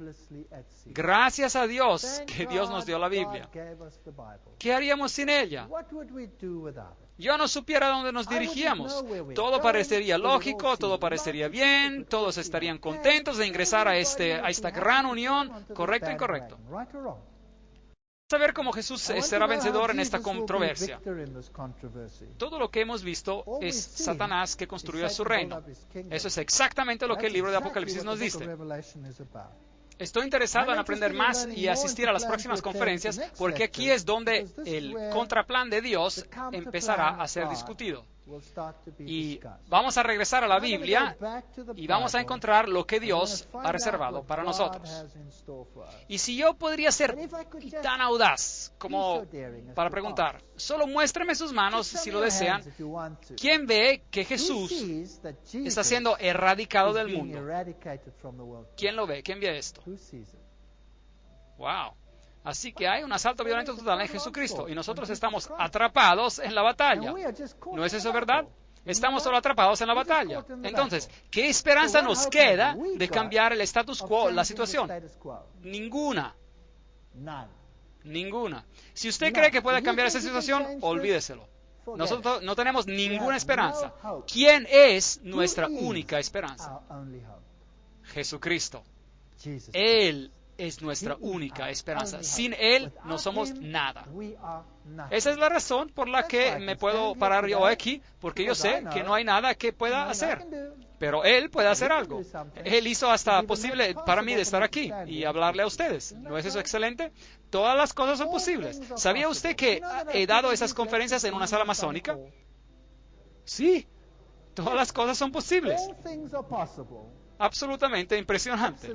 Speaker 1: Gracias a Dios que Dios nos dio la Biblia. ¿Qué haríamos sin ella? Yo no supiera dónde nos dirigíamos. Todo parecería lógico, todo parecería bien, todos estarían contentos de ingresar a esta gran unión, correcto e incorrecto. Vamos a ver cómo Jesús será vencedor en esta controversia. Todo lo que hemos visto es Satanás que construyó su reino. Eso es exactamente lo que el libro de Apocalipsis nos dice. Estoy interesado en aprender más y asistir a las próximas conferencias, porque aquí es donde el contraplan de Dios empezará a ser discutido. Y vamos a regresar a la Biblia y vamos a encontrar lo que Dios ha reservado para nosotros. Y si yo podría ser tan audaz como para preguntar, solo muéstrame sus manos si lo desean, ¿quién ve que Jesús está siendo erradicado del mundo? ¿Quién lo ve? ¿Quién ve esto? Wow. Así que hay un asalto violento total en Jesucristo y nosotros estamos atrapados en la batalla. ¿No es eso verdad? Estamos solo atrapados en la batalla. Entonces, ¿qué esperanza nos queda de cambiar el status quo, la situación? Ninguna. Ninguna. Si usted cree que puede cambiar esa situación, olvídeselo. Nosotros no tenemos ninguna esperanza. ¿Quién es nuestra única esperanza? Jesucristo. Él es nuestra única esperanza. Sin Él no somos nada. Esa es la razón por la que me puedo parar yo aquí, porque yo sé que no hay nada que pueda hacer. Pero Él puede hacer algo. Él hizo hasta posible para mí de estar aquí y hablarle a ustedes. ¿No es eso excelente? Todas las cosas son posibles. ¿Sabía usted que he dado esas conferencias en una sala masónica? Sí, todas las cosas son posibles. Absolutamente impresionante.